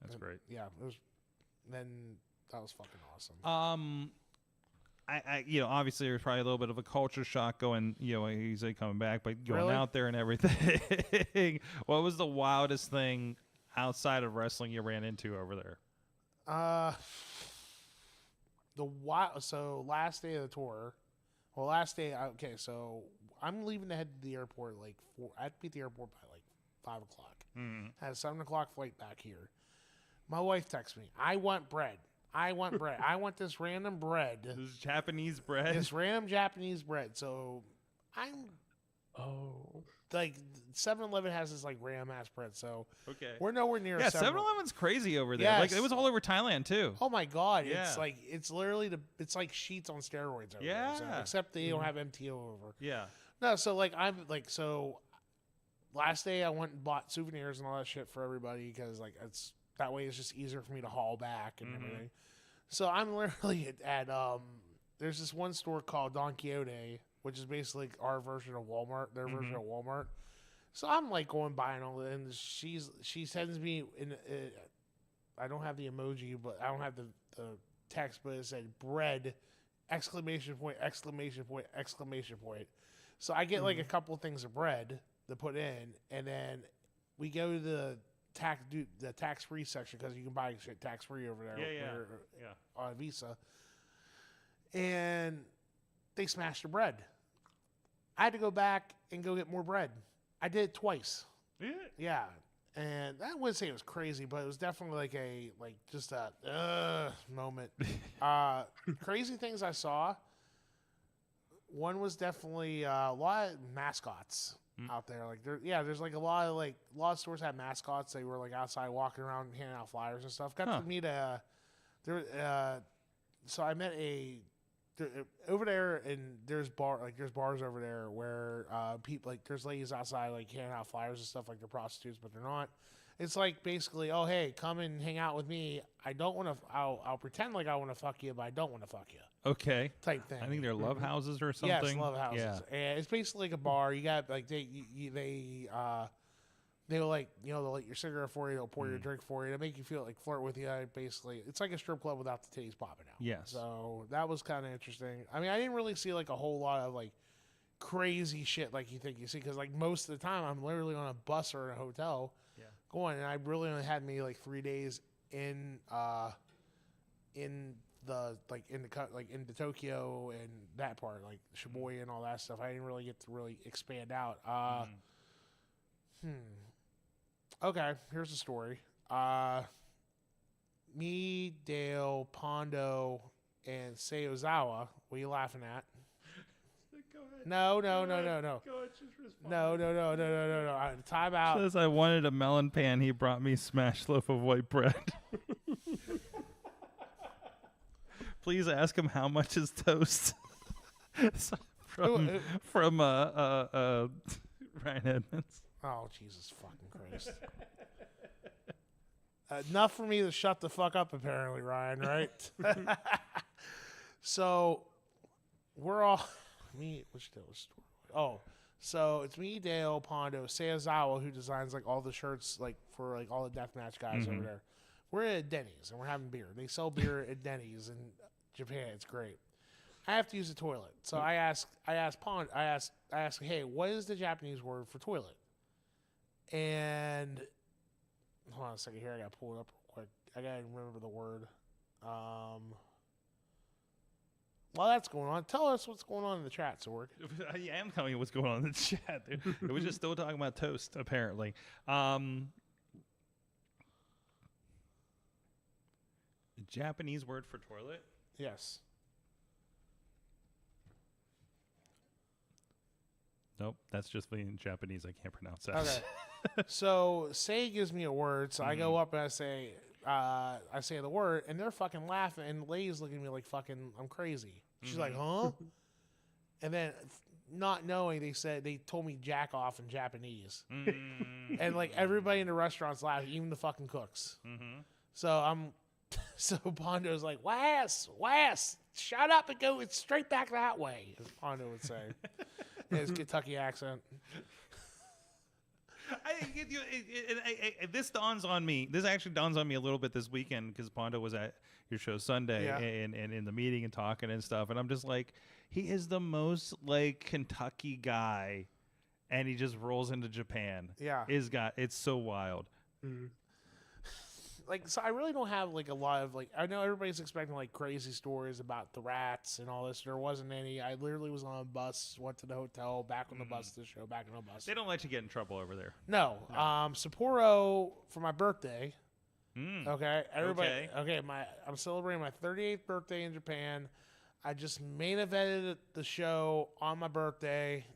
That's great. Yeah, it was. Then that was fucking awesome. I obviously there's probably a little bit of a culture shock going, he's coming back, but going Really? out there and everything. What was the wildest thing outside of wrestling you ran into over there? So last day of the tour, last day. Okay, so I'm leaving to head to the airport like 4. I had to be at the airport by like 5 o'clock. Had a 7 o'clock flight back here. My wife texts me, I want bread. I want bread. I want this random bread. This Japanese bread. This random Japanese bread. So I'm like 7-Eleven has this like random ass bread. So okay, we're nowhere near. Yeah, 7-Eleven's crazy over there. Yes. Like it was all over Thailand too. Oh my god, Yeah. it's literally it's like Sheets on steroids over Yeah. there. So, except they don't have MTO over. Yeah. No, so like last day I went and bought souvenirs and all that shit for everybody because like that way it's just easier for me to haul back and everything. So I'm literally at there's this one store called Don Quixote, which is basically our version of Walmart, their version of Walmart. So I'm like going buying all that, and she sends me I don't have the emoji, but I don't have the text, but it said bread, exclamation point, exclamation point, exclamation point. So I get like a couple of things of bread to put in, and then we go to the tax-free section because you can buy shit tax-free over there. On Visa. And they smashed the bread. I had to go back and go get more bread. I did it twice. Yeah. And I wouldn't say it was crazy, but it was definitely just a moment. Crazy things I saw. One was definitely a lot of mascots out there. Like there's like a lot of stores have mascots. They were like outside walking around handing out flyers and stuff. Got to meet so I met over there, and there's bars over there where people there's ladies outside like handing out flyers and stuff like they're prostitutes, but they're not. It's like basically, oh hey, come and hang out with me. I don't want to. I'll pretend like I want to fuck you, but I don't want to fuck you. Okay. Type thing. I think they're love houses or something. Yes, love houses. Yeah. And it's basically like a bar. You got like they'll like they'll light your cigarette for you. They'll pour your drink for you. They make you feel like flirt with you. Basically, it's like a strip club without the titties popping out. Yes. So that was kind of interesting. I mean, I didn't really see like a whole lot of like crazy shit like you think you see because like most of the time I'm literally on a bus or in a hotel going, and I really only had me like 3 days into Tokyo and that part, like Shibuya and all that stuff. I didn't really get to really expand out. Okay, here's the story. me, Dale, Pondo, and Seozawa. What are you laughing at? Go ahead. No. Go ahead, just respond. No. Time out. Says I wanted a melon pan. He brought me smashed loaf of white bread. Please ask him how much is toast. from Ryan Edmonds. Oh, Jesus fucking Christ. Enough for me to shut the fuck up, apparently, Ryan, right? So, we're all... so it's me, Dale, Pondo, Seozawa, who designs, like, all the shirts, like, for, like, all the deathmatch guys over there. We're at Denny's, and we're having beer. They sell beer at Denny's in Japan. It's great. I have to use the toilet. So I ask, hey, what is the Japanese word for toilet? And hold on a second here. I got to pull it up real quick. I got to remember the word. While that's going on, tell us what's going on in the chat, Sorg. I am telling you what's going on in the chat, dude. It was just still talking about toast, apparently. The Japanese word for toilet? Yes. Nope, that's just in Japanese. I can't pronounce that. Okay. So Say gives me a word, so I go up and I say the word, and they're fucking laughing, and the lady's looking at me like fucking I'm crazy. She's like, huh? And then, not knowing, they told me jack off in Japanese, and like everybody in the restaurant's laughing, even the fucking cooks. So Pondo's like, Wes, shut up and go straight back that way, as Pondo would say. In his Kentucky accent. This dawns on me. This actually dawns on me a little bit this weekend because Pondo was at your show Sunday and in the meeting and talking and stuff. And I'm just like, he is the most like Kentucky guy, and he just rolls into Japan. Yeah. It's so wild. Mm-hmm. Like, so I really don't have like a lot of like, I know everybody's expecting like crazy stories about the rats and all this. There wasn't any. I literally was on a bus, went to the hotel, back on the bus to the show, back on the bus. They don't let you get in trouble over there. No. Sapporo for my birthday. Okay. Everybody. Okay. I'm celebrating my 38th birthday in Japan. I just main evented the show on my birthday.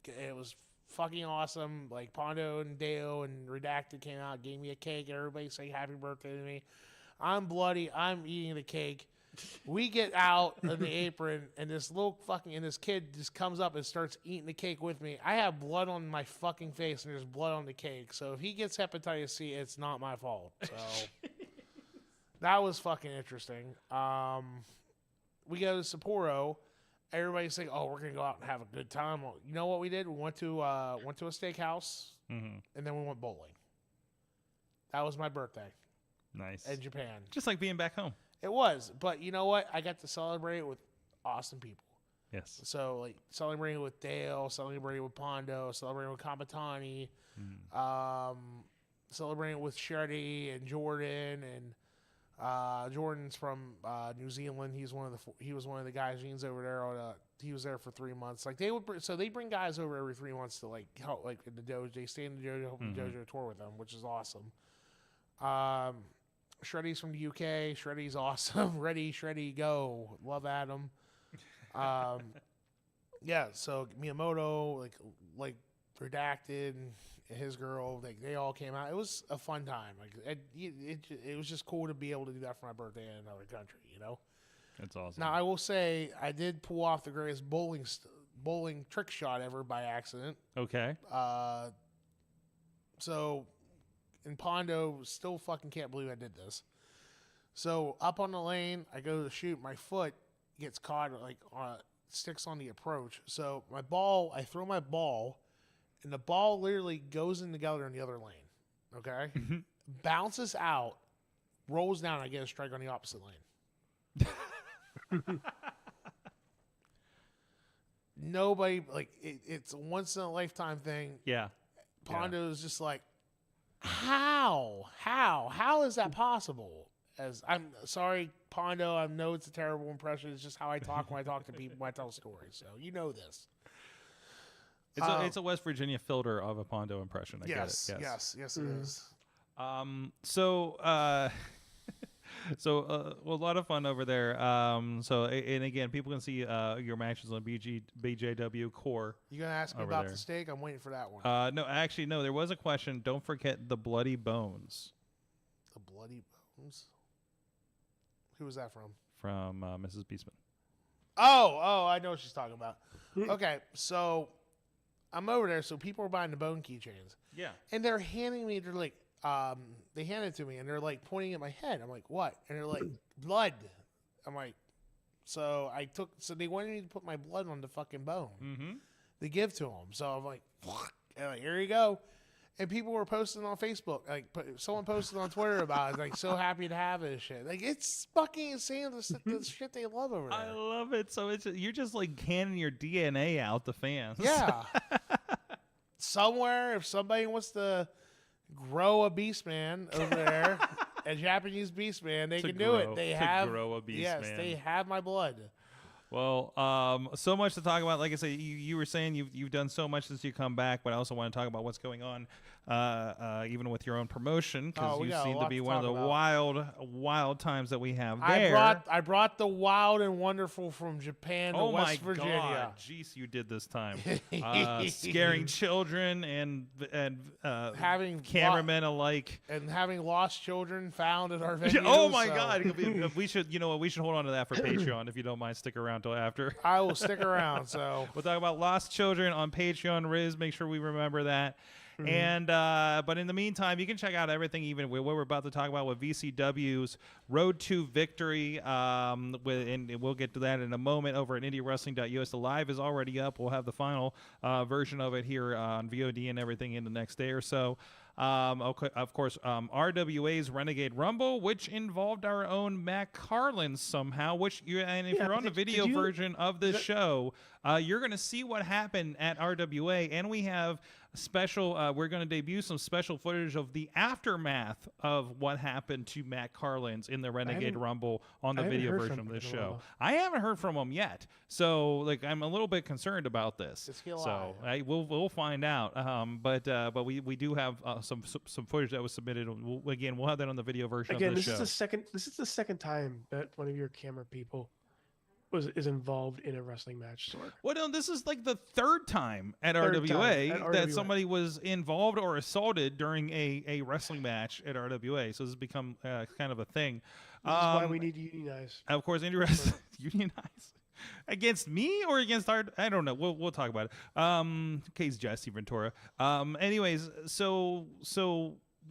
It was fucking awesome. Like Pondo and Dale and Redacted came out, gave me a cake. Everybody say happy birthday to me. I'm bloody. I'm eating the cake. We get out of the apron, and this kid just comes up and starts eating the cake with me. I have blood on my fucking face, and there's blood on the cake. So if he gets hepatitis C, it's not my fault. So that was fucking interesting. We go to Sapporo. Everybody's saying, "Oh, we're gonna go out and have a good time." Well, you know what we did? We went to a steakhouse, and then we went bowling. That was my birthday. Nice. In Japan, Just like being back home. it was. But you know what? I got to celebrate with awesome people. Yes. So like celebrating with Dale, celebrating with Pondo, celebrating with Kamatani, celebrating with Shetty and Jordan and. Jordan's from New Zealand. He was one of the guys. Gene's over there. He was there for 3 months. Like they bring guys over every 3 months to like help, like in the dojo. They stay in the dojo, help the dojo tour with them, which is awesome. Shreddy's from the UK. Shreddy's awesome. Ready, Shreddy, go. Love Adam. Yeah. So Miyamoto, like Redacted. And his girl, like they all came out. It was a fun time. Like it was just cool to be able to do that for my birthday in another country. You know, That's awesome. Now I will say I did pull off the greatest bowling trick shot ever by accident. Okay. So in Pondo, still fucking can't believe I did this. So up on the lane, I go to shoot. My foot gets caught like sticks on the approach. So I throw my ball. And the ball literally goes in together in the other lane, okay? Bounces out, rolls down, I get a strike on the opposite lane. Nobody, like, it's a once-in-a-lifetime thing. Yeah. Pondo is just like, how is that possible? As I'm sorry, Pondo, I know it's a terrible impression. It's just how I talk when I talk to people, when I tell stories. So you know this. It's a West Virginia filter of a Pondo impression. I get it. Yes, it is. So well, a lot of fun over there. So and again, people can see your matches on BJW Core. You gonna ask me over about there. the steak? I'm waiting for that one. No, actually, no. There was a question. Don't forget the bloody bones The bloody bones. Who was that from? from Mrs. Beastman. Oh, I know what she's talking about. Okay, so I'm over there. So people are buying the bone keychains, Yeah. and they're handing me. They're like, they hand it to me, and they're like pointing at my head. I'm like, what? And they're like, blood. I'm like, so they wanted me to put my blood on the fucking bone. Mm-hmm. They give to them. So I'm like, and like, here you go. And people were posting on Facebook. Like, someone posted on Twitter about it. Like, so happy to have this shit. Like, it's fucking insane the shit they love over there. I love it. So you're just like handing your DNA out to fans. Yeah. Somewhere, if somebody wants to grow a Beastman over there, a Japanese Beastman, they can do it. They have grow a Beastman. Yes, they have my blood. Well, so much to talk about. Like I said, you were saying you've done so much since you come back, but I also want to talk about what's going on, even with your own promotion, because you seem to be one of the wild times that we have there. I brought the wild and wonderful from Japan to West Virginia. God, jeez, you did this time, scaring children and having cameramen alike, and having lost children found at our venue. Oh my God, we should we should hold on to that for Patreon if you don't mind. Stick around till after. I will stick around. So we'll talk about lost children on Patreon. Riz, make sure we remember that. And but in the meantime, you can check out everything, even what we're about to talk about with VCW's Road to Victory. And we'll get to that in a moment over at IndieWrestling.us. The live is already up. We'll have the final version of it here on VOD and everything in the next day or so. Of course, RWA's Renegade Rumble, which involved our own Matt Carlin somehow. If you're on the video version of this show, you're going to see what happened at RWA, and we have special. We're going to debut some special footage of the aftermath of what happened to Matt Carlins in the Renegade Rumble on the video version of this show. I haven't heard from him yet, so I'm a little bit concerned about this. So we'll find out. But we do have some footage that was submitted. We'll have that on the video version of this show. This is the second time that one of your camera people is involved in a wrestling match. Sorg. Well, no, this is like the third time at RWA that somebody was involved or assaulted during a wrestling match at RWA. So this has become kind of a thing. This is why we need to unionize. Of course, indie wrestling unionize. Against me or against our? I don't know. We'll talk about it. Case Jesse Ventura. Anyways, so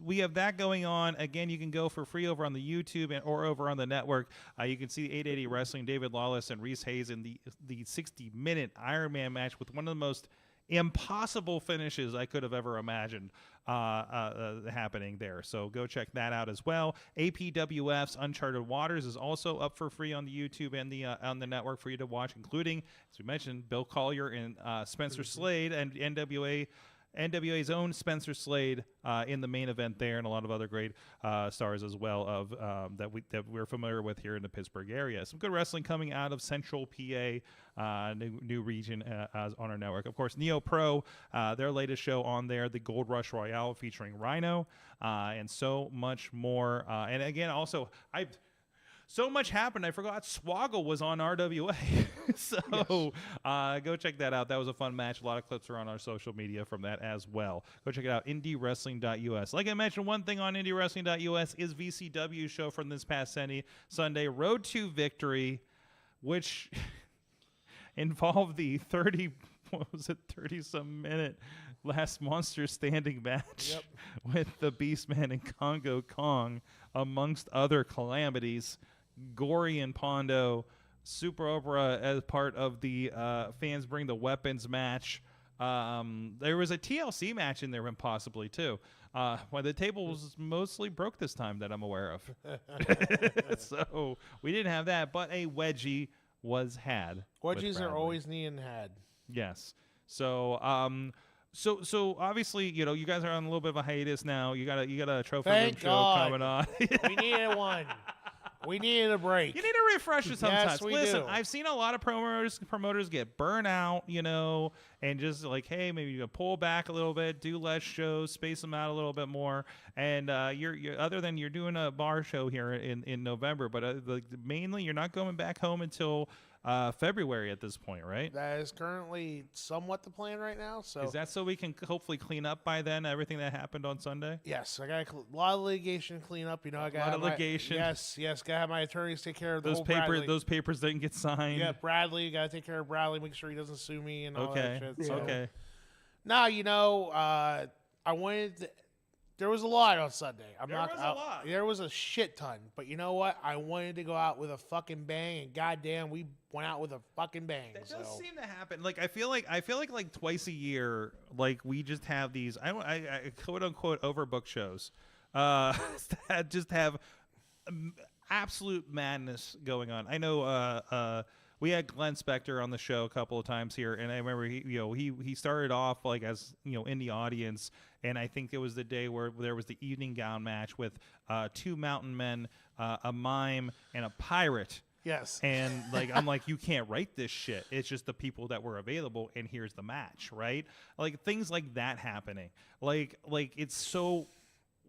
we have that going on. Again, you can go for free over on the YouTube or over on the network. You can see 880 Wrestling, David Lawless and Reese Hayes in the 60-minute Iron Man match with one of the most impossible finishes I could have ever imagined happening there. So go check that out as well. APWF's Uncharted Waters is also up for free on the YouTube and on the network for you to watch, including, as we mentioned, Bill Collier and Spencer Slade and NWA's own Spencer Slade in the main event there, and a lot of other great stars as well of that we're familiar with here in the Pittsburgh area. Some good wrestling coming out of Central PA, new region on our network. Of course, Neo Pro, their latest show on there, the Gold Rush Royale featuring Rhino, and so much more. And again, also so much happened. I forgot Swoggle was on RWA. So go check that out. That was a fun match. A lot of clips are on our social media from that as well. Go check it out, IndieWrestling.us. Like I mentioned, one thing on IndieWrestling.us is VCW's show from this past Sunday, Road to Victory, which involved the 30-some minute last monster standing match with the Beastman and Congo Kong, amongst other calamities. Gory and Pondo, Super Opera as part of the Fans Bring the Weapons match. There was a TLC match in there, possibly too. The table was mostly broke this time that I'm aware of. So we didn't have that, but a wedgie was had. Wedgies are always needed and had. Yes. So So obviously, you guys are on a little bit of a hiatus now. You got a trophy room show coming on. We needed one. We needed a break. You need a refresher sometimes. Yes, we Listen, do. I've seen a lot of promoters get burnt out, and just like, hey, maybe you pull back a little bit, do less shows, space them out a little bit more. And you're other than you're doing a bar show here in November, but mainly you're not going back home until February at this point, right? That is currently somewhat the plan right now. So Is that so we can hopefully clean up by then everything that happened on Sunday? yes, I got a lot of litigation to clean up. I got lot of litigation. Yes, gotta have my attorneys take care of the Those whole papers, Bradley. those papers didn't get signed. Yeah, Bradley, gotta take care of Bradley, make sure he doesn't sue me and all Okay. that shit. So. Okay. Now I wanted. There was a lot on Sunday. There was a shit ton. But you know what? I wanted to go out with a fucking bang, and goddamn, we went out with a fucking bang. That so. does seem to happen. Like I feel like twice a year, like we just have these I quote unquote overbooked shows that just have absolute madness going on. I know we had Glenn Spector on the show a couple of times here, and I remember he started off like as in the audience, and I think it was the day where there was the evening gown match with 2 mountain men, a mime, and a pirate. Yes. And like I'm like, you can't write this shit. It's just the people that were available, and here's the match, right? Like things like that happening. Like it's so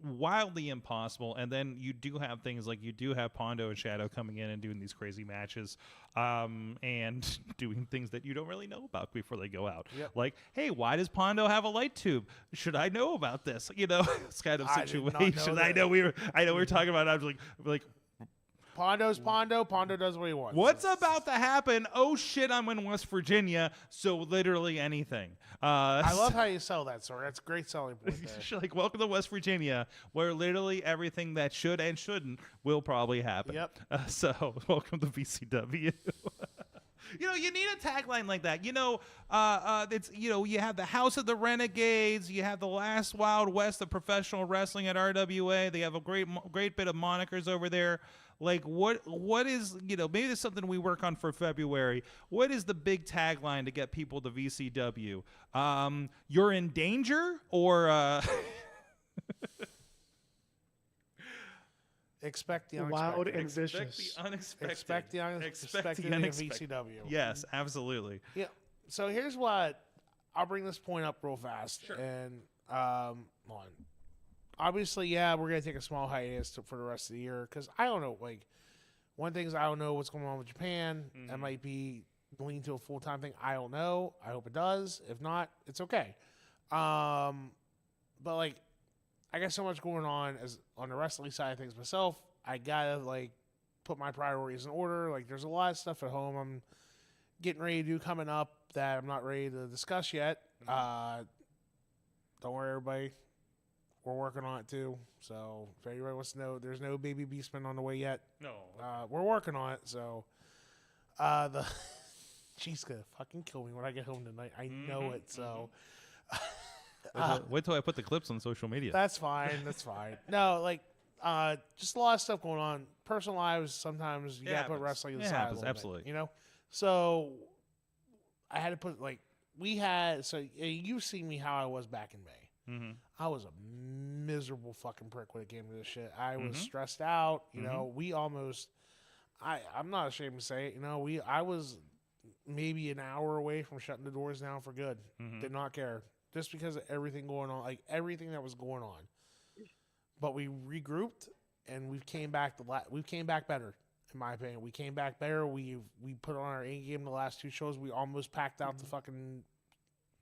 wildly impossible. And then you do have things like you do have Pondo and Shadow coming in and doing these crazy matches, and doing things that you don't really know about before they go out. Yep. Like, hey, why does Pondo have a light tube? Should I know about this? It's kind of I did not know situation. I that. know we were talking about it. I was like Pondo's Pondo. Pondo does what he wants. what's about to happen? Oh shit, I'm in West Virginia, so literally anything. I love how you sell that, sir. That's a great selling point there. Like, welcome to West Virginia, where literally everything that should and shouldn't will probably happen. Yep. So, welcome to VCW. You need a tagline like that. It's you have the House of the Renegades, you have the last Wild West of professional wrestling at RWA. They have a great bit of monikers over there. Like what is maybe there's something we work on for February. What is the big tagline to get people to VCW? You're in danger, or Expect the Wild unexpected. and expect vicious. the unexpected. Expect the unexpected in VCW. Yes, absolutely. Yeah. So here's what I'll bring this point up real fast. Sure. And obviously, we're gonna take a small hiatus for the rest of the year because I don't know. Like, one thing is I don't know what's going on with Japan. That might be leading to a full-time thing. I don't know. I hope it does. If not, it's okay. But like, I got so much going on on the wrestling side of things myself. I gotta like put my priorities in order. Like, there's a lot of stuff at home I'm getting ready to do coming up that I'm not ready to discuss yet. Don't worry, everybody. We're working on it too. So if anybody wants to know, there's no baby Beastman on the way yet. No. We're working on it. So she's gonna fucking kill me when I get home tonight. I know it. So. Wait till I put the clips on social media. That's fine. That's fine. No, like, just a lot of stuff going on. Personal lives, sometimes you gotta put wrestling aside. It happens, a little absolutely. Bit, So I had to put you've seen me how I was back in May. Mm-hmm. I was a miserable fucking prick when it came to this shit. I was stressed out. We almost. I'm not ashamed to say it. I was maybe an hour away from shutting the doors down for good. Did not care. Just because of everything going on, like everything that was going on. But we regrouped and we came back better, in my opinion. We came back better. We put on our A game the last 2 shows. We almost packed out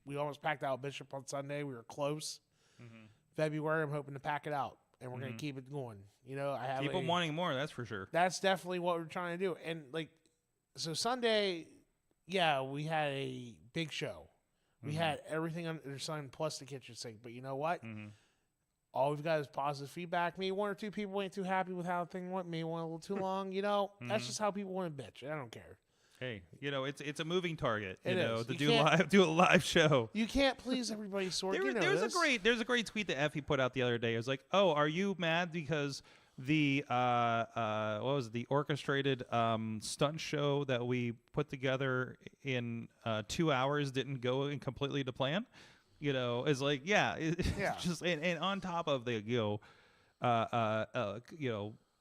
we almost packed out Bishop on Sunday. We were close. February, I'm hoping to pack it out, and we're gonna keep it going. I have People wanting more, that's for sure. That's definitely what we're trying to do. And like, so Sunday, we had a big show. We had everything under the sun plus the kitchen sink. But you know what? All we've got is positive feedback. Maybe 1 or 2 people ain't too happy with how the thing went. Maybe went a little too long. That's just how people want to bitch. I don't care. Hey, it's a moving target. It is. To You do a live show. You can't please everybody, Sorg. There's a great tweet that Effie put out the other day. It was like, oh, are you mad because the the orchestrated stunt show that we put together in 2 hours didn't go in completely to plan? It's like, it's just and on top of the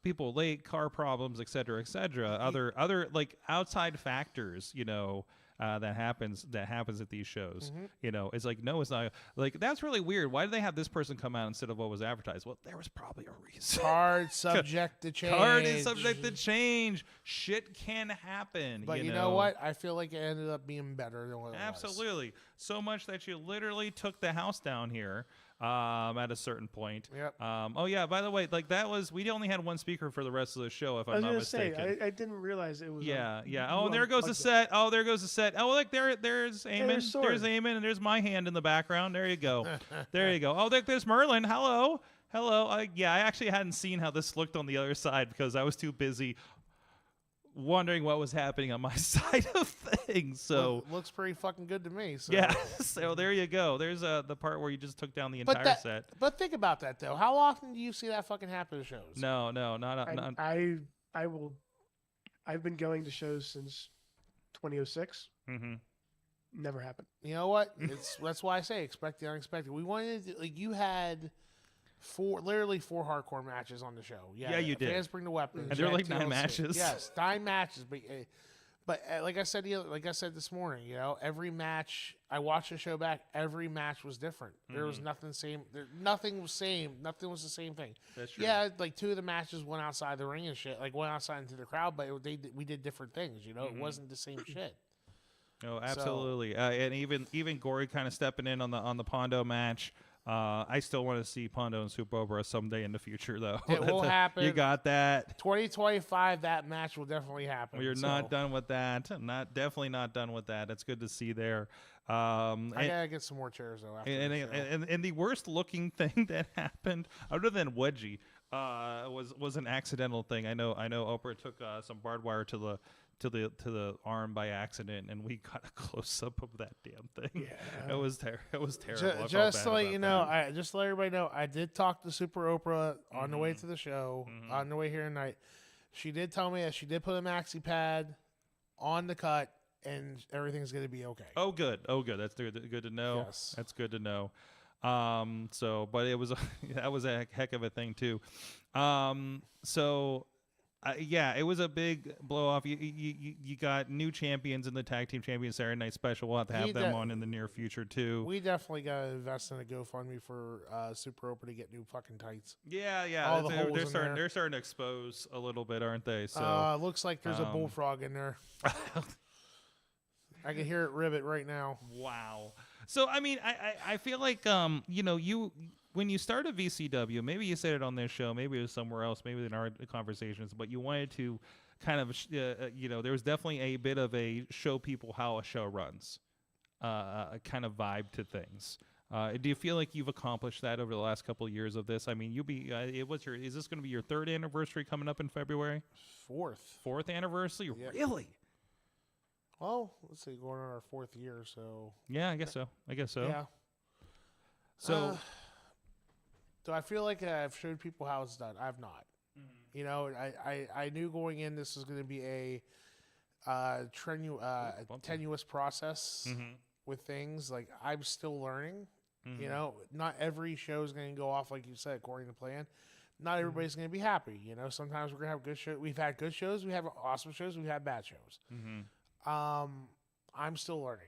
people late, car problems, et cetera, other like outside factors, that happens at these shows. It's like, no, it's not. Like, that's really weird. Why did they have this person come out instead of what was advertised? Well, there was probably a reason. Card subject to change. Card is subject to change. Shit can happen. But you know what? I feel like it ended up being better than what it was. Absolutely. So much that you literally took the house down here. At a certain point. Yep. Oh yeah. By the way, like we only had one speaker for the rest of the show, if I'm not mistaken. I didn't realize it was. Yeah. Oh, and there goes the set. Oh, there goes the set. Oh, look there's Eamon. There's Eamon, and there's my hand in the background. There you go. There you go. Oh, there's Merlin. Hello. I actually hadn't seen how this looked on the other side because I was too busy wondering what was happening on my side of things. So looks pretty fucking good to me. So. Yeah. So there you go. There's the part where you just took down the entire set. But think about that though. How often do you see that fucking happen at shows? No, not. I've been going to shows since 2006. Mm-hmm. Never happened. You know what? That's why I say expect the unexpected. We wanted you had literally four hardcore matches on the show. Yeah, you did. Fans Bring the Weapons. And they're like 9 matches. Yes, 9 matches. But like I said this morning, every match I watched the show back. Every match was different. There was nothing same. Nothing was same. Nothing was the same thing. That's true. Yeah, like 2 of the matches went outside the ring and shit. Like went outside into the crowd, but we did different things. It wasn't the same shit. Oh, absolutely. And even Gory kind of stepping in on the Pondo match. I still want to see Pondo and Super Obra someday in the future, though. It will happen. You got that. 2025, that match will definitely happen. We're not done with that. Definitely not done with that. That's good to see there. I gotta get some more chairs though. After and the worst looking thing that happened, other than Wedgie, was an accidental thing. I know Oprah took some barbed wire to the arm by accident, and we got a close up of that damn thing. Yeah, it was terrible. Just to let you know, just to let everybody know, I did talk to Super Oprah on the way to the show, on the way here tonight. She did tell me that she did put a maxi pad on the cut, and everything's going to be okay. Oh, good. That's good to know. Yes. That's good to know. But it was that was a heck of a thing too. It was a big blow off. You got new champions in the tag team champions Saturday Night Special. We'll have to have them on in the near future too. We definitely got to invest in a GoFundMe for Super Oprah to get new fucking tights. Yeah. They're starting to expose a little bit, aren't they? So looks like there's a bullfrog in there. I can hear it ribbit right now. Wow. So I mean, I feel like you. When you started VCW, maybe you said it on this show, maybe it was somewhere else, maybe in our conversations, but you wanted to kind of, there was definitely a bit of a show people how a show runs, a kind of vibe to things. Do you feel like you've accomplished that over the last couple of years of this? I mean, is this going to be your 3rd anniversary coming up in February? 4th anniversary? Yep. Really? Well, let's see, going on our 4th year, so. Yeah, I guess so. Yeah. So. Do I feel like I've showed people how it's done? I've not. I knew going in this was going to be a tenuous process with things. Like, I'm still learning. Not every show is going to go off like you said according to plan. Not everybody's going to be happy. Sometimes we're going to have good shows. We've had good shows. We have awesome shows. We've had bad shows. I'm still learning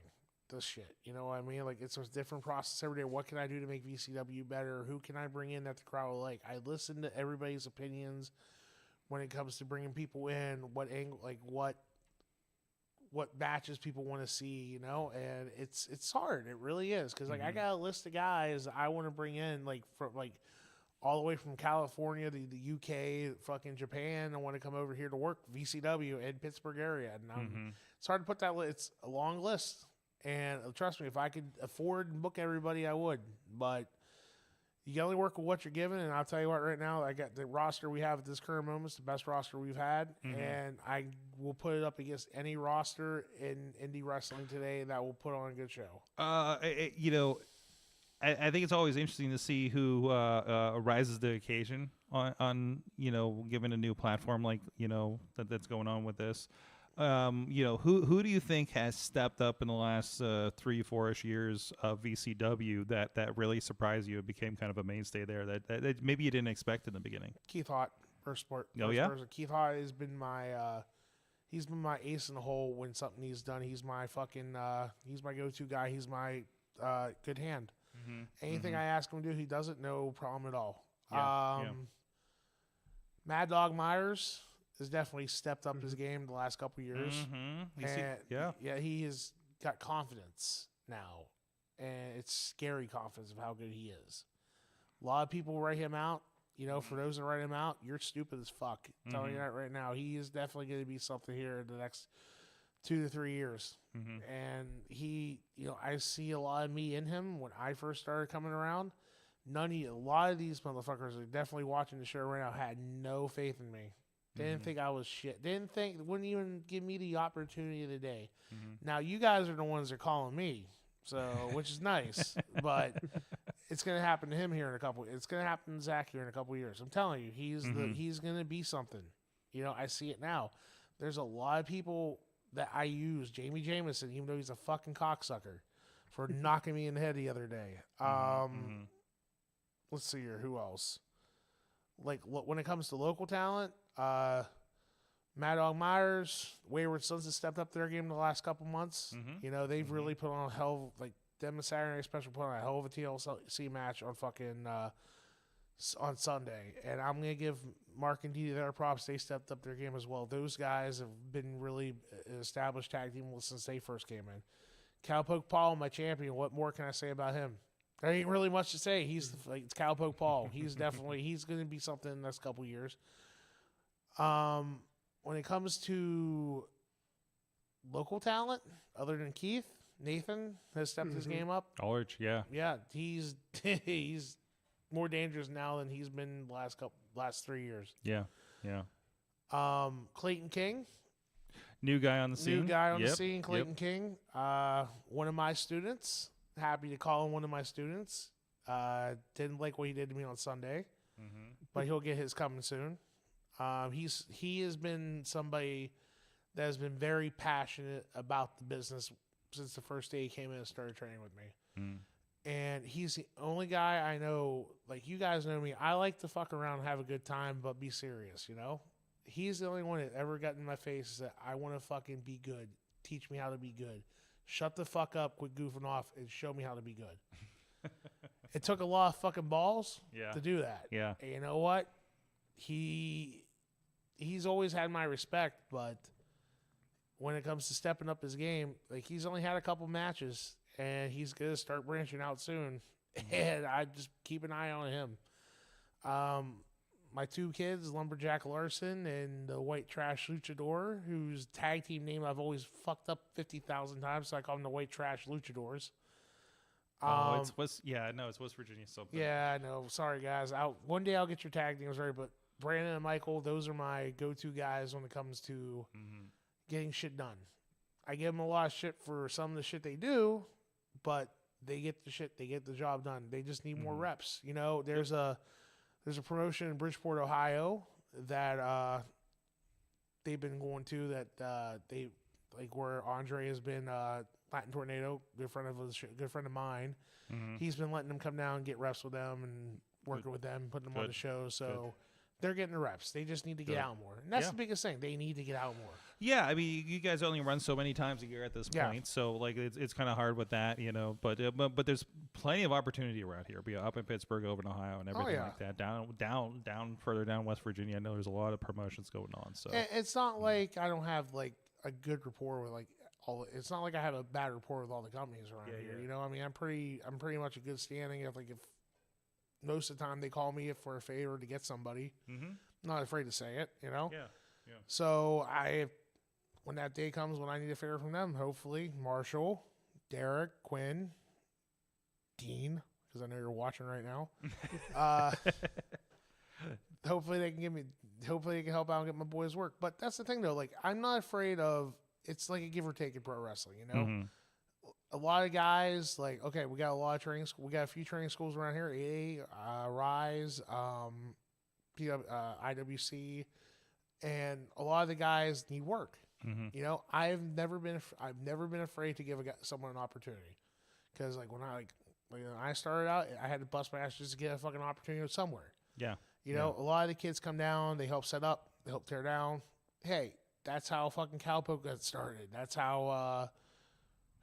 this shit. You know what I mean? Like, it's a different process every day. What can I do to make VCW better? Who can I bring in that the crowd will like? I listen to everybody's opinions when it comes to bringing people in, what angle, like what matches people want to see, and it's hard. It really is. Cause like I got a list of guys I want to bring in, like from like all the way from California to the UK, fucking Japan. I want to come over here to work VCW in Pittsburgh area. And it's hard to put that. It's a long list. And trust me, if I could afford and book everybody, I would. But you can only work with what you're given. And I'll tell you what, right now, I got the roster we have at this current moment. It's the best roster we've had. And I will put it up against any roster in indie wrestling today that will put on a good show. I think it's always interesting to see who rises to the occasion on given a new platform like, that's going on with this. Who do you think has stepped up in the last 3-4-ish years of VCW that really surprised you and became kind of a mainstay there that maybe you didn't expect in the beginning? Keith Hott. First sport. Oh, yeah? Person. Keith Hart has been my he's been my ace in the hole when something needs done. He's my fucking he's my go-to guy. He's my good hand. Anything I ask him to do, he does it. No problem at all. Yeah. Mad Dog Myers has definitely stepped up his game the last couple years. Yeah. He has got confidence now, and it's scary confidence of how good he is. A lot of people write him out. You know, for those that write him out, you're stupid as fuck. I'm telling you that right now. He is definitely going to be something here in the next 2 to 3 years. And he, you know, I see a lot of me in him when I first started coming around. A lot of these motherfuckers are definitely watching the show right now had no faith in me. Didn't think I was shit. Wouldn't even give me the opportunity of the day. Now you guys are the ones that are calling me, so which is nice. But it's gonna happen to him here in a couple. It's gonna happen to Zach here in a couple years. I'm telling you, he's gonna be something. You know, I see it now. There's a lot of people that I use. Jamie Jamison, even though he's a fucking cocksucker, for knocking me in the head the other day. Let's see here. Who else? Like when it comes to local talent, Mad Dog Myers, Wayward Sons have stepped up their game the last couple months. You know, they've really put on a hell of, like, them and Saturday Night Special put on a hell of a TLC match on fucking on Sunday. And I'm going to give Mark and Dee their props. They stepped up their game as well. Those guys have been really established tag team since they first came in. Cowpoke Paul, my champion. What more can I say about him? There ain't really much to say. He's like, it's Cowpoke Paul. He's going to be something in the next couple years. When it comes to local talent, other than Keith, Nathan has stepped his game up. Ulrich, yeah. Yeah, he's more dangerous now than he's been the last 3 years. Yeah. Clayton King. New guy on the scene. The scene, Clayton King. One of my students. Happy to call him one of my students. Didn't like what he did to me on Sunday, but he'll get his coming soon. He has been somebody that has been very passionate about the business since the first day he came in and started training with me. And he's the only guy I know, like, you guys know me, I like to fuck around and have a good time, but be serious, you know? He's the only one that ever got in my face and said, I want to fucking be good. Teach me how to be good. Shut the fuck up, quit goofing off, and show me how to be good. It took a lot of fucking balls to do that. Yeah. And you know what? He's always had my respect, but when it comes to stepping up his game, like, he's only had a couple matches, and he's going to start branching out soon. And I just keep an eye on him. My two kids, Lumberjack Larson and the White Trash Luchador, whose tag team name I've always fucked up 50,000 times, so I call them the White Trash Luchadors. It's West Virginia something. Yeah, I know. Sorry, guys. One day I'll get your tag names right, but Brandon and Michael, those are my go-to guys when it comes to getting shit done. I give them a lot of shit for some of the shit they do, but they get the job done. They just need more reps. You know, there's a promotion in Bridgeport, Ohio that they've been going to that they like where Andre has been Latin Tornado, good friend of mine. He's been letting them come down and get reps with them and working with them, putting them on the show. So they're getting the reps. They just need to get out more. And that's the biggest thing. They need to get out more. Yeah, I mean, you guys only run so many times a year at this point, so like it's kind of hard with that, you know. But there's plenty of opportunity around here. Be up in Pittsburgh, over in Ohio, and everything like that. Down further down West Virginia, I know there's a lot of promotions going on. So it's not like I don't have like a good rapport with like all. It's not like I have a bad rapport with all the companies around here. You know, I mean, I'm pretty much a good standing. If most of the time they call me for a favor to get somebody, I'm not afraid to say it. You know. Yeah. So when that day comes when I need a favor from them, hopefully Marshall, Derek, Quinn, Dean, because I know you're watching right now. Hopefully they can help out and get my boys work. But that's the thing though, like, I'm not afraid of, it's like a give or take in pro wrestling, you know? A lot of guys, like, okay, we got a few training schools around here, AA, Rise, IWC, and a lot of the guys need work. You know, I've never been afraid to give someone an opportunity, because like when I started out, I had to bust my ass just to get a fucking opportunity somewhere. Yeah. You know, a lot of the kids come down, they help set up, they help tear down. Hey, that's how fucking Cowpoke got started. That's how,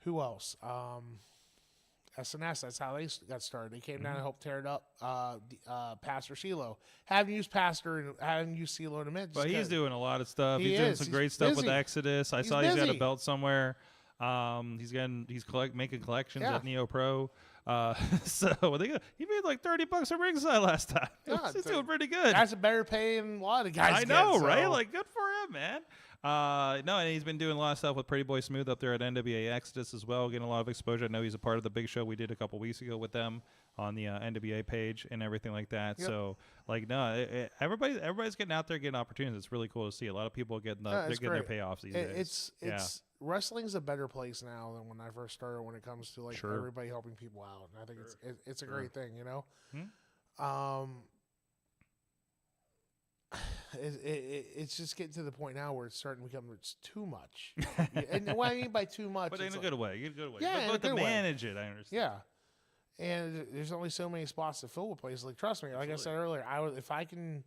who else? SNS, that's how they got started. They came down and helped tear it up. Pastor CeeLo. Haven't used Pastor and haven't used CeeLo in a minute. But he's doing a lot of stuff. He He's doing is. some He's great stuff with busy. Exodus. He's got a busy. belt somewhere. He's making collections at Neo Pro. So he made like $30 at ringside last time. Yeah, He's doing pretty good. That's a better pay than a lot of guys. I know, get, right? so. Like, good for him, man. No, and he's been doing a lot of stuff with Pretty Boy Smooth up there at NWA Exodus as well, getting a lot of exposure. I know he's a part of the big show we did a couple weeks ago with them on the NWA page and everything like that. Yep. So, like, no, everybody's getting out there getting opportunities. It's really cool to see. A lot of people getting they're getting their payoffs these days. It's wrestling's a better place now than when I first started. When it comes to like everybody helping people out, and I think it's a great thing, you know. It's just getting to the point now where it's starting to become too much. And what I mean by too much, but in a good way. In a good way. Yeah, but to way. manage it, I understand. Yeah, and there's only so many spots to fill a place. Like, trust me, like I said earlier, if I can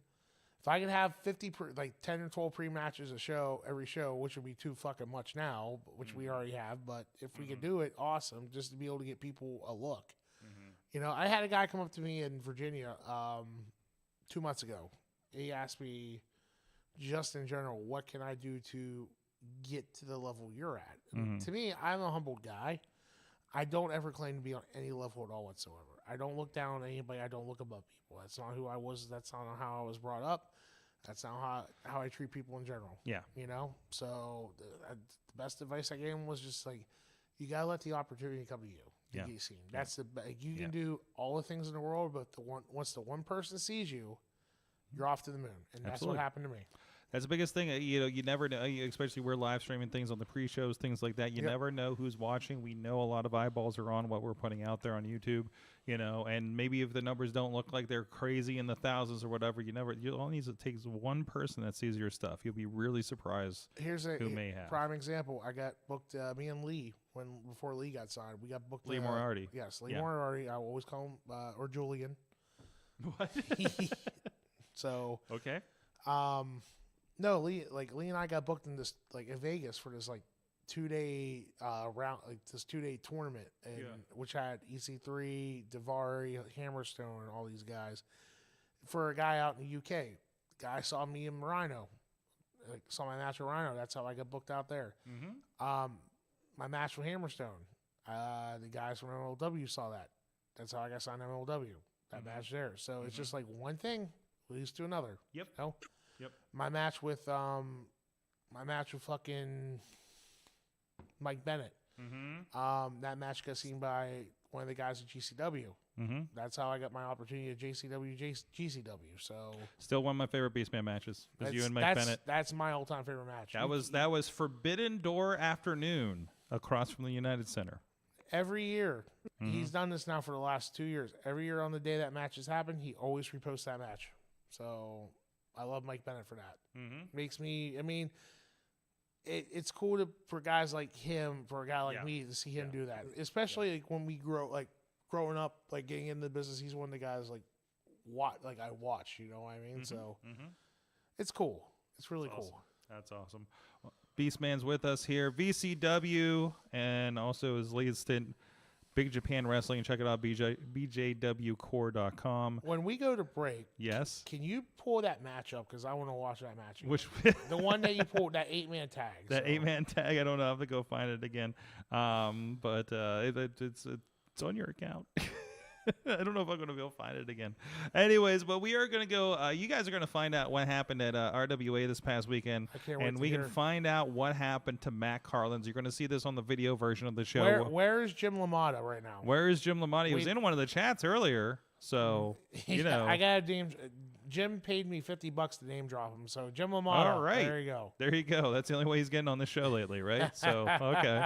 have 10 or 12 pre-matches every show, which would be too fucking much now, which we already have. But if we could do it, awesome, just to be able to get people a look. You know, I had a guy come up to me in Virginia 2 months ago. He asked me, just in general, what can I do to get to the level you're at? To me, I'm a humble guy. I don't ever claim to be on any level at all whatsoever. I don't look down on anybody. I don't look above people. That's not who I was. That's not how I was brought up. That's not how I treat people in general. Yeah. You know? So the best advice I gave him was just like, you got to let the opportunity come to you. To get seen. That's you can do all the things in the world, but once the one person sees you, you're off to the moon. And that's what happened to me. That's the biggest thing. You know, you never know, especially we're live streaming things on the pre-shows, things like that. You never know who's watching. We know a lot of eyeballs are on what we're putting out there on YouTube, you know, and maybe if the numbers don't look like they're crazy in the thousands or whatever, you all need to take one person that sees your stuff. You'll be really surprised. Here's a may have. prime example. I got booked, me and Lee, before Lee got signed, we got booked. Lee Moriarty. Yes, Lee Moriarty. I always call him, or Julian. What? So. Okay. No, Lee and I got booked in in Vegas for this 2-day round, this 2-day tournament, which had EC3, Davari, Hammerstone, and all these guys. For a guy out in the UK, guy saw me in Rhino, saw my match with Rhino. That's how I got booked out there. My match with Hammerstone, the guys from MLW saw that. That's how I got signed to MLW. That match there. So it's just like one thing leads to another. Yep. You know? Yep. My match with fucking Mike Bennett. That match got seen by one of the guys at GCW. That's how I got my opportunity at GCW. So still one of my favorite Beastman matches was you and Mike Bennett. That's my all-time favorite match. That was Forbidden Door afternoon across from the United Center. Every year, he's done this now for the last 2 years. Every year on the day that match has happened, he always reposts that match. So I love Mike Bennett for that. Makes me, I mean, it's cool for guys like him, for a guy like me, to see him do that. Especially when we growing up, getting into the business, he's one of the guys I watch, you know what I mean? So it's cool. It's really cool. That's awesome. Beastman's with us here, VCW, and also his lead stint, Big Japan Wrestling. Check it out, bjwcore.com. When we go to break, yes, can you pull that match up? Because I want to watch that match again. Which the one that you pulled, that 8-man tag. That 8-man tag, I don't know. I have to go find it again. But it's on your account. I don't know if I'm going to be able to find it again. Anyways, but we are going to go. You guys are going to find out what happened at RWA this past weekend. And we can find out what happened to Matt Carlins. You're going to see this on the video version of the show. Where is Jim LaMotta right now? Where is Jim LaMotta? He was in one of the chats earlier. So, you know. I got a name. Jim paid me $50 to name drop him. So, Jim LaMotta. All right. There you go. There you go. That's the only way he's getting on the show lately, right? So, okay.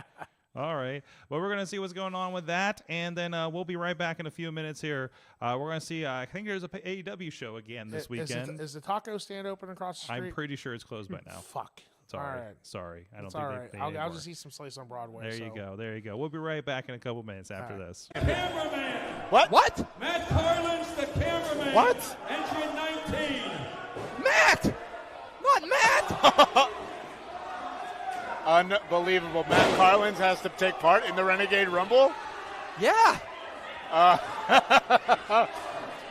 All right. Well, we're going to see what's going on with that, and then we'll be right back in a few minutes here. We're going to see, I think there's a AEW show again this weekend. Is the taco stand open across the street? I'm pretty sure it's closed by now. Fuck. Sorry. All right. Sorry. I don't it's think all right. I'll just eat some slice on Broadway. There you go. There you go. We'll be right back in a couple minutes after this. Cameraman. What? Matt Carlins, the cameraman. What? Entry 19. Unbelievable. Matt Carlins has to take part in the Renegade Rumble? Yeah.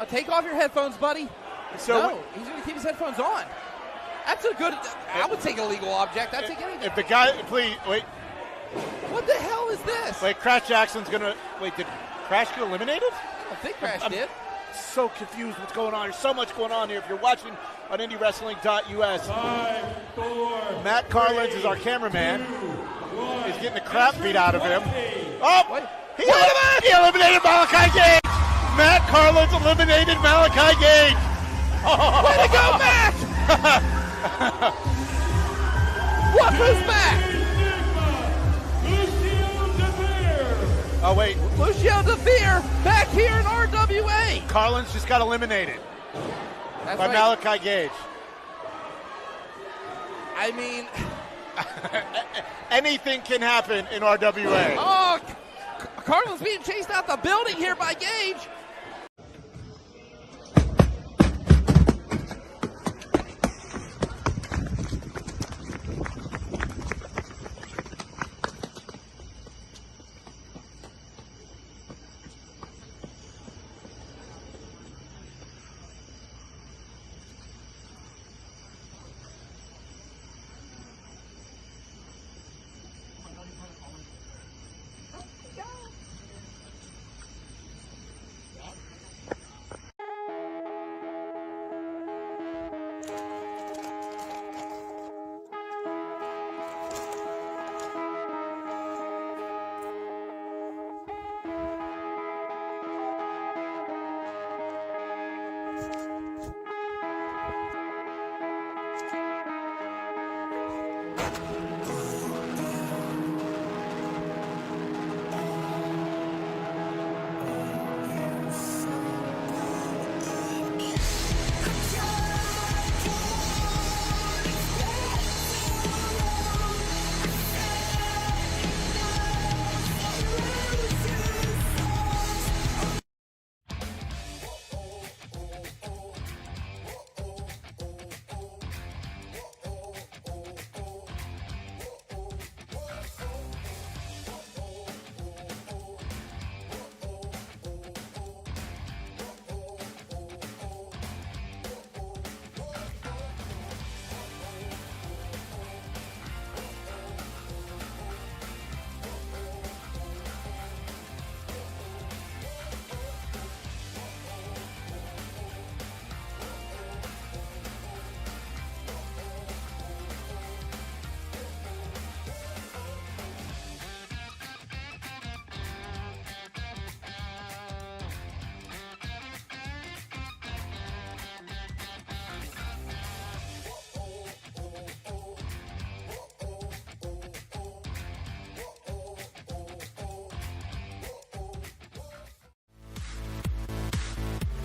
Take off your headphones, buddy. No, he's going to keep his headphones on. That's a good, I would take a legal object. I'd take anything. If the guy, please, wait. What the hell is this? Wait, Crash Jackson's going to, wait, did Crash get eliminated? I think Crash did. So confused what's going on. There's so much going on here. If you're watching on IndieWrestling.us, 5, 4, Matt Carlins is our cameraman. He's getting the crap beat out of him. Oh, he eliminated Malachi Gage. Matt Carlins eliminated Malachi Gage. Oh. Way to go, Matt! Look who's back! Oh, wait. Lucio DeVere back here in RWA. Carlins just got eliminated That's by right. Malachi Gage. I mean, anything can happen in RWA. Oh, Carlin's being chased out the building here by Gage.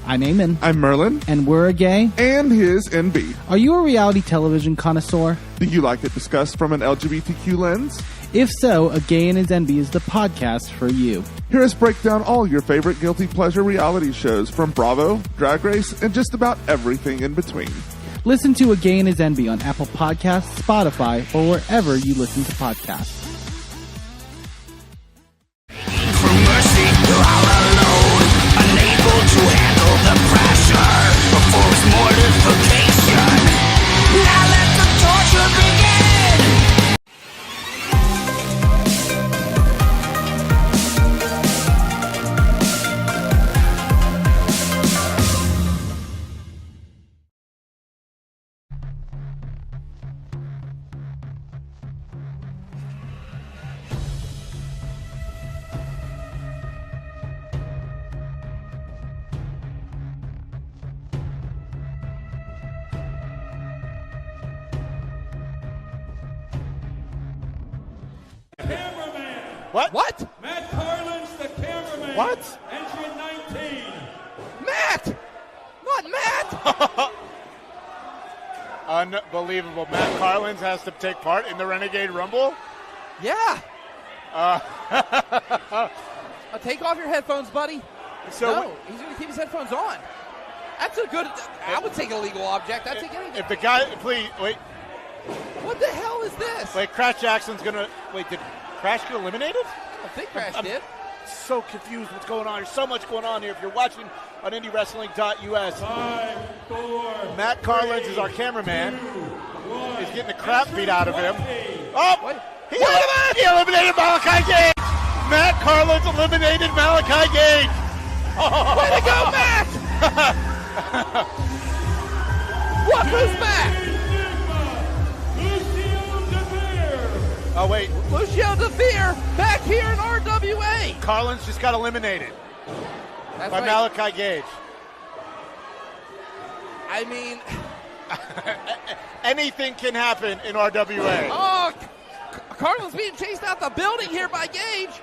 I'm Eamon. I'm Merlin. And we're a gay. And his NB. Are you a reality television connoisseur? Do you like it discussed from an LGBTQ lens? If so, A Gay and His NB is the podcast for you. Hear us break down all your favorite guilty pleasure reality shows from Bravo, Drag Race, and just about everything in between. Listen to A Gay and His NB on Apple Podcasts, Spotify, or wherever you listen to podcasts. For mercy, you're all alone, unable to handle the pressure of forced mortification. Now let the torture begin. What? Matt Carlins, the cameraman. What? Entry 19. Matt! Not Matt! Unbelievable. Matt Carlins has to take part in the Renegade Rumble? Yeah. Take off your headphones, buddy. No, he's going to keep his headphones on. That's a good, I would take a legal object. I'd take anything. If the guy, please, wait. What What the hell is this? Wait, Crash Jackson's gonna. Wait, did Crash get eliminated? I think Crash did. So confused what's going on. There's so much going on here. If you're watching on IndieWrestling.us, 5, 4, Matt Carlins is our cameraman. He's getting the crap beat out of him. Oh, he eliminated Malachi Gage. Matt Carlins eliminated Malachi Gage. Way to go, Matt! What was Matt? Oh, wait. Lucio DeVere back here in RWA. Carlins just got eliminated That's by right. Malachi Gage. I mean, anything can happen in RWA. oh, Carlin's being chased out the building here by Gage.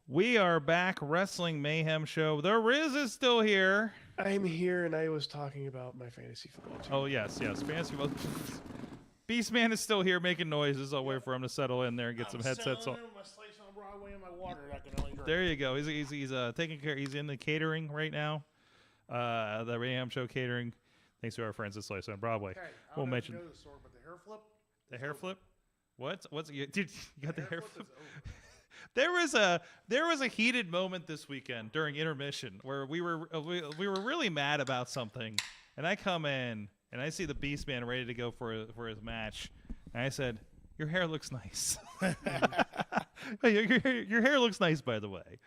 We are back, Wrestling Mayhem Show. The Riz is still here. I'm here, and I was talking about my fantasy football team. Oh, yes. Fantasy football. Beastman is still here making noises. I'll wait for him to settle in there and get some headsets on. My slice on Broadway and my water that I can only drink. There you go. He's taking care. He's in the catering right now. The Mayhem Show catering. Thanks to our friends at Slice on Broadway. Okay, We'll mention go to the store, but the hair flip. the hair flip. What's you got the hair flip? There was a heated moment this weekend during intermission where we were really mad about something, and I come in and I see the Beastman ready to go for his match, and I said, "Your hair looks nice." your hair looks nice, by the way.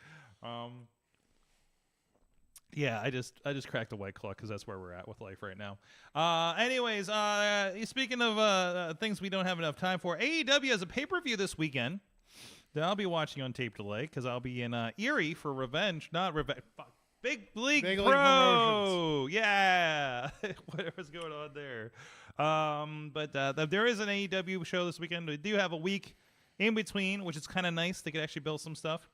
Yeah, I just cracked a White Claw because that's where we're at with life right now. Anyways, speaking of things we don't have enough time for, AEW has a pay-per-view this weekend that I'll be watching on tape delay because I'll be in Erie for Revenge, not Revenge. Big League Big Pro. League Promotions. Yeah, whatever's going on there. But there is an AEW show this weekend. We do have a week in between, which is kind of nice. They could actually build some stuff.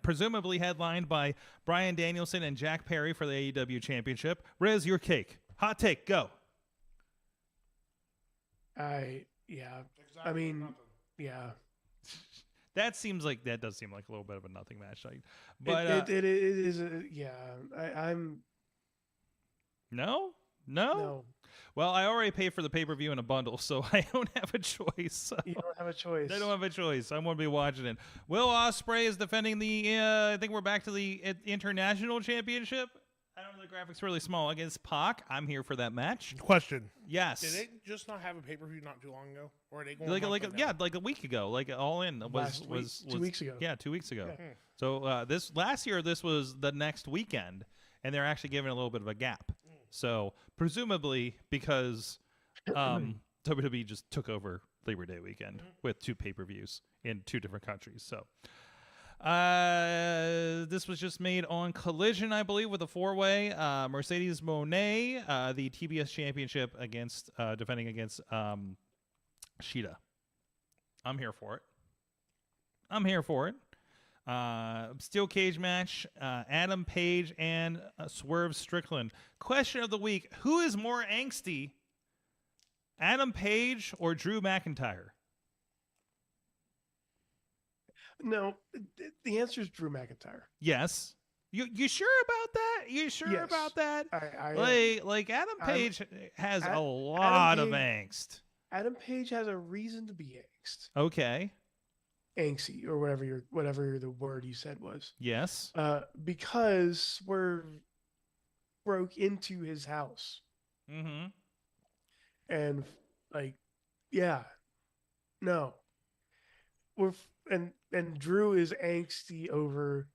Presumably headlined by Bryan Danielson and Jack Perry for the AEW Championship. Riz, your cake. Hot take, go. Yeah. That does seem like a little bit of a nothing match. But It is. I'm. No. Well, I already paid for the pay-per-view in a bundle, so I don't have a choice. You don't have a choice. I don't have a choice. I'm going to be watching it. Will Ospreay is defending the, I think we're back to the International Championship. I don't know, the graphics really small. Against Pac. I'm here for that match. Question. Yes. Did they just not have a pay-per-view not too long ago? Or are they going like a week ago. Like All In was 2 weeks ago. Yeah, 2 weeks ago. Yeah. So this last year, this was the next weekend, and they're actually giving a little bit of a gap. So presumably because WWE just took over Labor Day weekend with 2 pay-per-views in 2 different countries. So this was just made on Collision, I believe, with a 4-way. Mercedes Moné, the TBS Championship defending against Shida. I'm here for it. Steel cage match, Adam Page and Swerve Strickland. Question of the week: who is more angsty, Adam Page or Drew McIntyre? No, the answer is Drew McIntyre. Yes. You sure about that? You sure Yes. about that? Like Adam Page has a lot of angst. Adam Page has a reason to be angst. Okay. Angsty, or whatever the word you said was. Yes. Because Swerve broke into his house. Mm-hmm. And and Drew is angsty over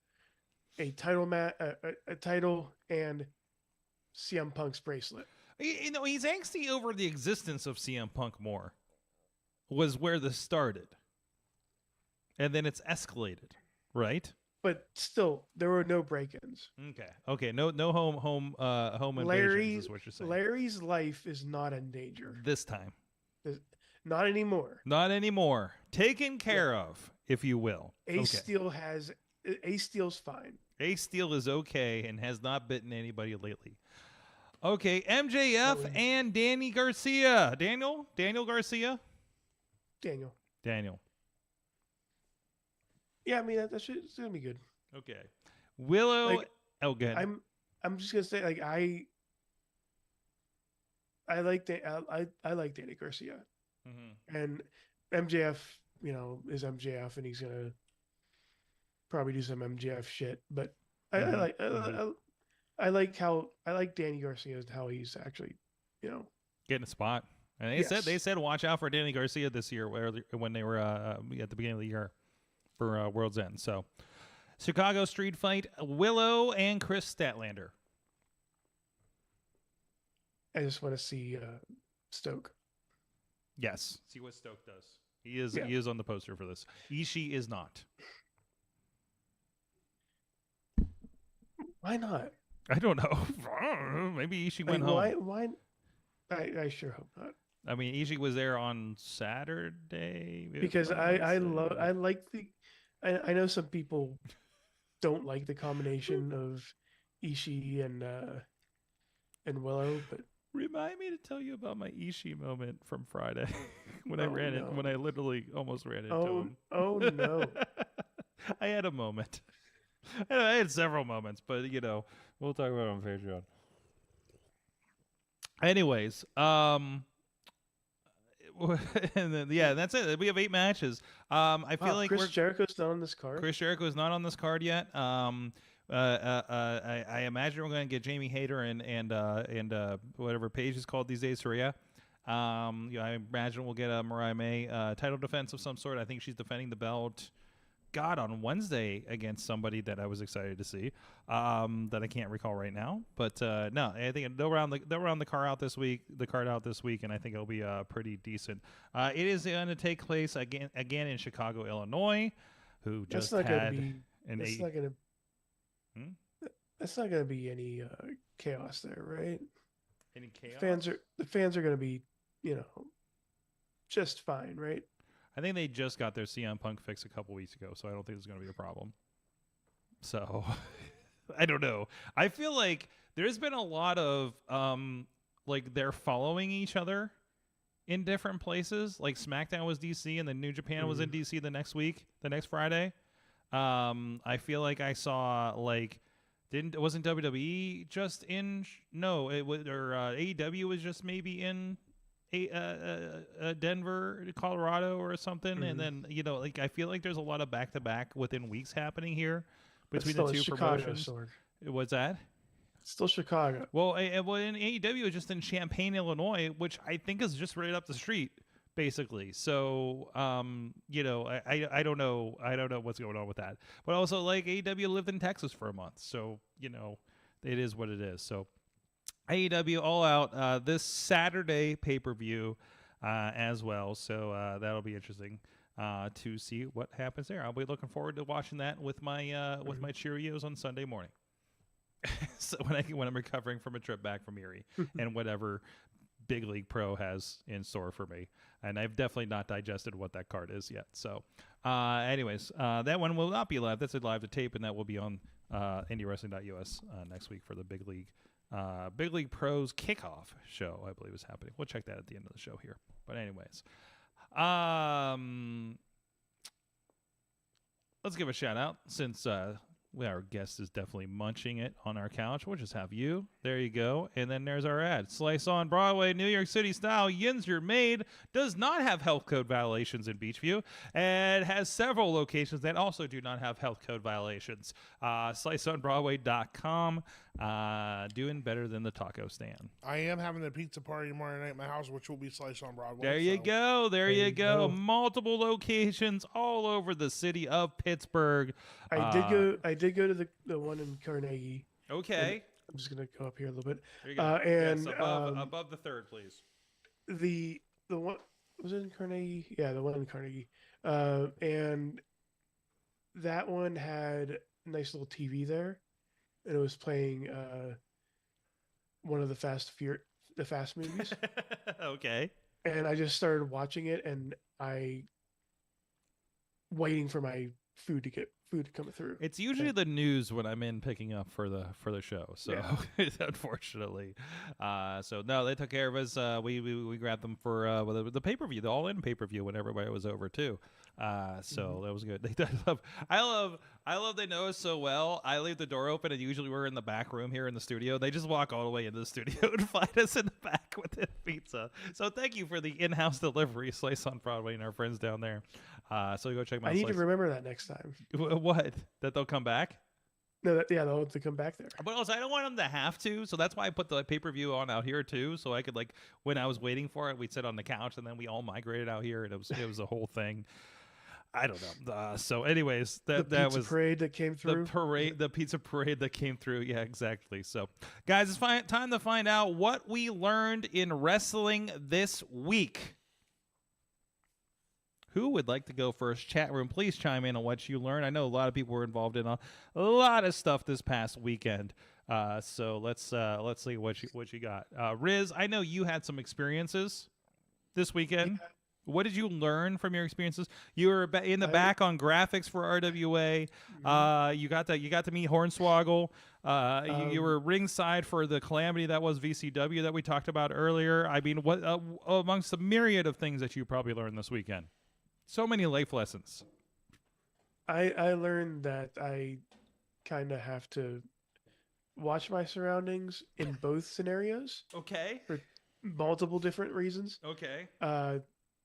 a title a title and CM Punk's bracelet. You know, he's angsty over the existence of CM Punk more. Was where this started, and then it's escalated, right? But still, there were no break-ins. Okay. No home invasions is what you're saying. Larry's life is not in danger This time. Not anymore. Not anymore. Taken care of, if you will. Ace Steel's fine. Ace Steel is okay and has not bitten anybody lately. Okay, MJF and Danny Garcia. Daniel Garcia. Daniel. Yeah, I mean it's gonna be good. Okay. Willow. Good. I'm just gonna say, like, I like Danny Garcia, and MJF, is MJF, and he's gonna probably do some MJF shit. But I like Danny Garcia, how he's actually, getting a spot. And they said watch out for Danny Garcia this year, when they were at the beginning of the year for World's End. So, Chicago Street Fight, Willow and Chris Statlander. I just want to see Stoke. Yes, see what Stoke does. He is on the poster for this. Ishii is not. Why not? I don't know. Maybe Ishii went home. Why? I sure hope not. I mean, Ishii was there on Saturday. Because I know some people don't like the combination of Ishii and Willow, but remind me to tell you about my Ishii moment from Friday when I literally almost ran into him. Oh no! I had a moment. I had several moments, but we'll talk about it on Patreon. Anyways, and then, that's it. We have 8 matches. I feel like Chris Jericho's not on this card. Chris Jericho is not on this card yet. I imagine we're going to get Jamie Hayter and whatever Paige is called these days, Saraya. I imagine we'll get a Mariah May title defense of some sort. I think she's defending the belt. On Wednesday against somebody that I was excited to see, that I can't recall right now. But no, I think they'll round the card out this week. And I think it'll be pretty decent. It is going to take place again in Chicago, Illinois. Who just had an That's not going to be any chaos there, right? Any chaos? The fans are going to be, just fine, right? I think they just got their CM Punk fix a couple weeks ago, so I don't think there's going to be a problem. So, I don't know. I feel like there's been a lot of, they're following each other in different places. Like, SmackDown was DC, and then New Japan was in DC the next Friday. I feel like I saw, wasn't WWE just in? No, it was, or AEW was just maybe in Denver, Colorado, or something, and then I feel like there's a lot of back-to-back within weeks happening here between the two promotions. What's that? Still Chicago. Well, in AEW is just in Champaign, Illinois, which I think is just right up the street, basically. So, I don't know what's going on with that. But also, AEW lived in Texas for a month, so it is what it is. So. AEW All Out this Saturday pay-per-view as well, so that'll be interesting to see what happens there. I'll be looking forward to watching that with my Cheerios on Sunday morning. So when I'm recovering from a trip back from Erie and whatever Big League Pro has in store for me, and I've definitely not digested what that card is yet. So, anyways, that one will not be live. That's a live to tape, and that will be on IndieWrestling.us next week for the Big League Pro's kickoff show, I believe, is happening. We'll check that at the end of the show here. But anyways, let's give a shout out since our guest is definitely munching it on our couch. We'll just have you. There you go. And then there's our ad. Slice on Broadway, New York City style. Yinzer Made does not have health code violations in Beachview and has several locations that also do not have health code violations. SliceOnBroadway.com. Doing better than the taco stand. I am having a pizza party tomorrow night at my house, which will be Slice on Broadway. There you go. There you go. Multiple locations all over the city of Pittsburgh. I did go to the one in Carnegie. Okay. I'm just gonna go up here a little bit. There you go. And yes, above the third, please. the one was it in Carnegie? Yeah, the one in Carnegie. And that one had a nice little TV there, and it was playing one of the Fast movies. Okay. And I just started watching it, and I waiting for my food to come through. It's usually the news when I'm in picking up for the show. So unfortunately, so no, they took care of us. We grabbed them for the pay-per-view, the All-In pay-per-view when everybody was over too. So that was good. I love they know us so well. I leave the door open, and usually we're in the back room here in the studio. They just walk all the way into the studio and find us in the back with the pizza. So thank you for the in-house delivery, Slice on Broadway, and our friends down there. So go check my. I need to remember that next time. What? That they'll come back? No, they'll have to come back there. But also, I don't want them to have to, so that's why I put the pay-per-view on out here too, so I could when I was waiting for it, we'd sit on the couch, and then we all migrated out here, and it was a whole thing. I don't know. So, anyways, that was parade that came through. The pizza parade that came through. Yeah, exactly. So, guys, it's time to find out what we learned in wrestling this week. Who would like to go first? Chat room, please chime in on what you learned. I know a lot of people were involved in a lot of stuff this past weekend. So let's see what you got. Riz, I know you had some experiences this weekend. Yeah. What did you learn from your experiences? You were in the back on graphics for RWA. You got to meet Hornswoggle. You were ringside for the calamity that was VCW that we talked about earlier. I mean, what amongst the myriad of things that you probably learned this weekend? So many life lessons. I learned that I kind of have to watch my surroundings in both scenarios. Okay. For multiple different reasons. Okay.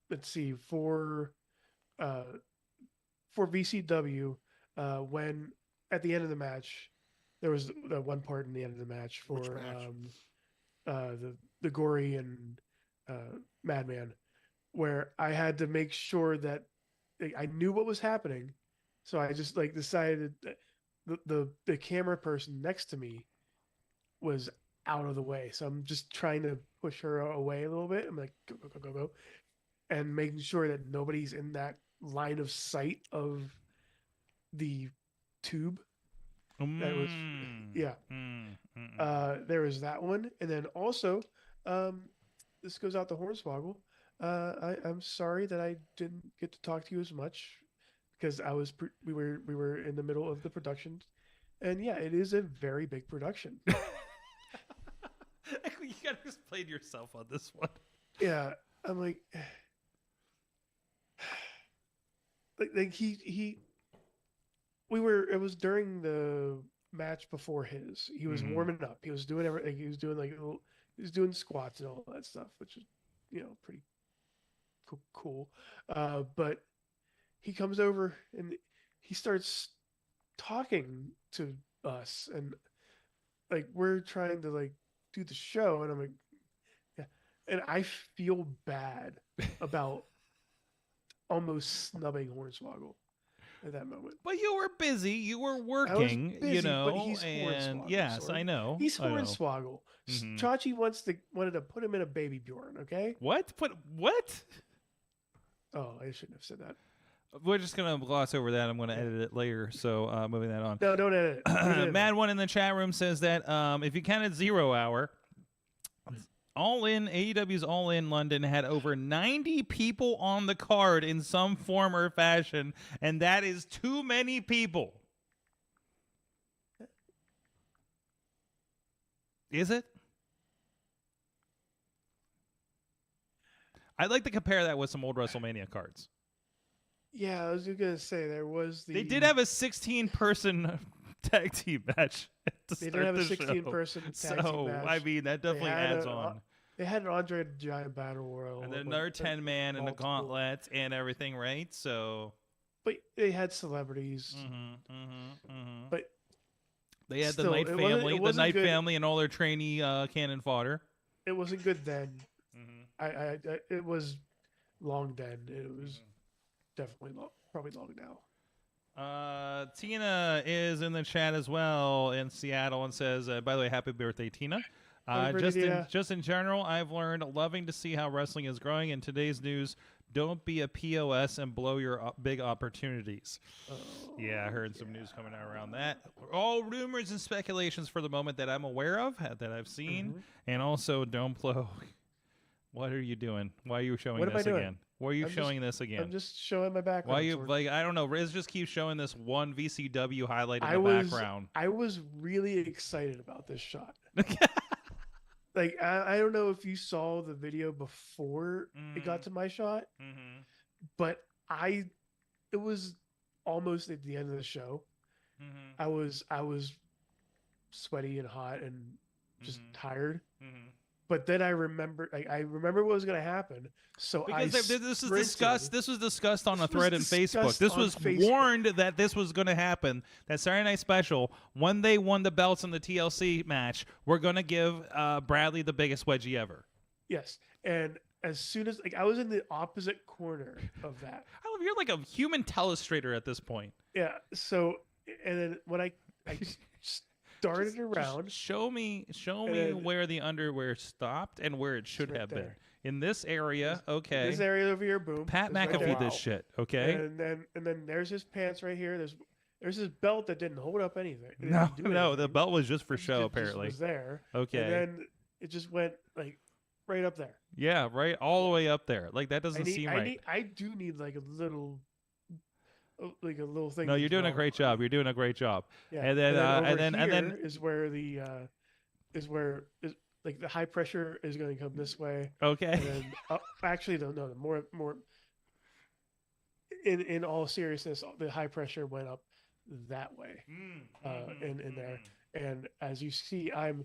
Let's see, for VCW, when at the end of the match, there was the one part in the end of the match for the Gory and Madman, where I had to make sure that I knew what was happening, so I just decided that the camera person next to me was out of the way, so I'm just trying to push her away a little bit. I'm like, go. And making sure that nobody's in that line of sight of the tube. That was, yeah. There was that one. And then also, this goes out to Hornswoggle. I'm sorry that I didn't get to talk to you as much because we were in the middle of the production. And yeah, it is a very big production. You gotta explain yourself on this one. Yeah. I'm like... it was during the match before he was warming up. He was doing everything. He was doing squats and all that stuff, which is, pretty cool. But he comes over and he starts talking to us, and we're trying to do the show, and I'm like, yeah, and I feel bad about almost snubbing Hornswoggle at that moment. But you were busy. You were working, busy, but he's Hornswoggle. Yes, I know. He's Hornswoggle. Chachi wanted to put him in a baby Bjorn, okay? What? What? Oh, I shouldn't have said that. We're just going to gloss over that. I'm going to edit it later, so moving that on. No, don't edit it. Mad One in the chat room says that if you counted 0 Hour, All In, AEW's All In London had over 90 people on the card in some form or fashion, and that is too many people. Is it? I'd like to compare that with some old WrestleMania cards. Yeah, I was going to say there was They did have a 16-person tag team match. They did have a 16-person tag team match. I mean, that definitely adds on. They had an Andre the Giant Battle Royal. And then another 10-man and the gauntlet and everything, right? So, but they had celebrities. But they had the Knight family, family, and all their trainee cannon fodder. It wasn't good then. It was long then. It was definitely long, probably long now. Tina is in the chat as well in Seattle and says, by the way, happy birthday, Tina. Just in general, I've learned loving to see how wrestling is growing. In today's news, don't be a POS and blow your big opportunities. I heard some news coming out around that. All rumors and speculations for the moment that I'm aware of, that I've seen. And also, don't blow. What are you doing? Why are you showing this again? Why are you showing this again? I'm just showing my background. Why you I don't know. Riz just keeps showing this one VCW highlight in the background. I was really excited about this shot. Like I don't know if you saw the video before it got to my shot, but it was almost at the end of the show. I was sweaty and hot and just tired. But then I remember what was going to happen. So because this was discussed on a thread in Facebook. This was warned that this was going to happen. That Saturday Night Special, when they won the belts in the TLC match, we're going to give Bradley the biggest wedgie ever. Yes, and as soon as I was in the opposite corner of that. I love you're like a human telestrator at this point. Yeah. So and then when I started around. Just show me where the underwear stopped and where it should have been. In this area, okay. This area over here, boom. Pat McAfee this shit, okay? And then there's his pants right here. There's his belt that didn't hold up anything. No, the belt was just for show, apparently. It was there. Okay. And then it just went like right up there. Yeah, right, all the way up there. Like that doesn't seem right. I do need like a little thing. No, you're doing a great job. You're doing a great job. Yeah. And then is where the like the high pressure is going to come this way. Okay. And then actually no, more in all seriousness, the high pressure went up that way. In there. And as you see, I'm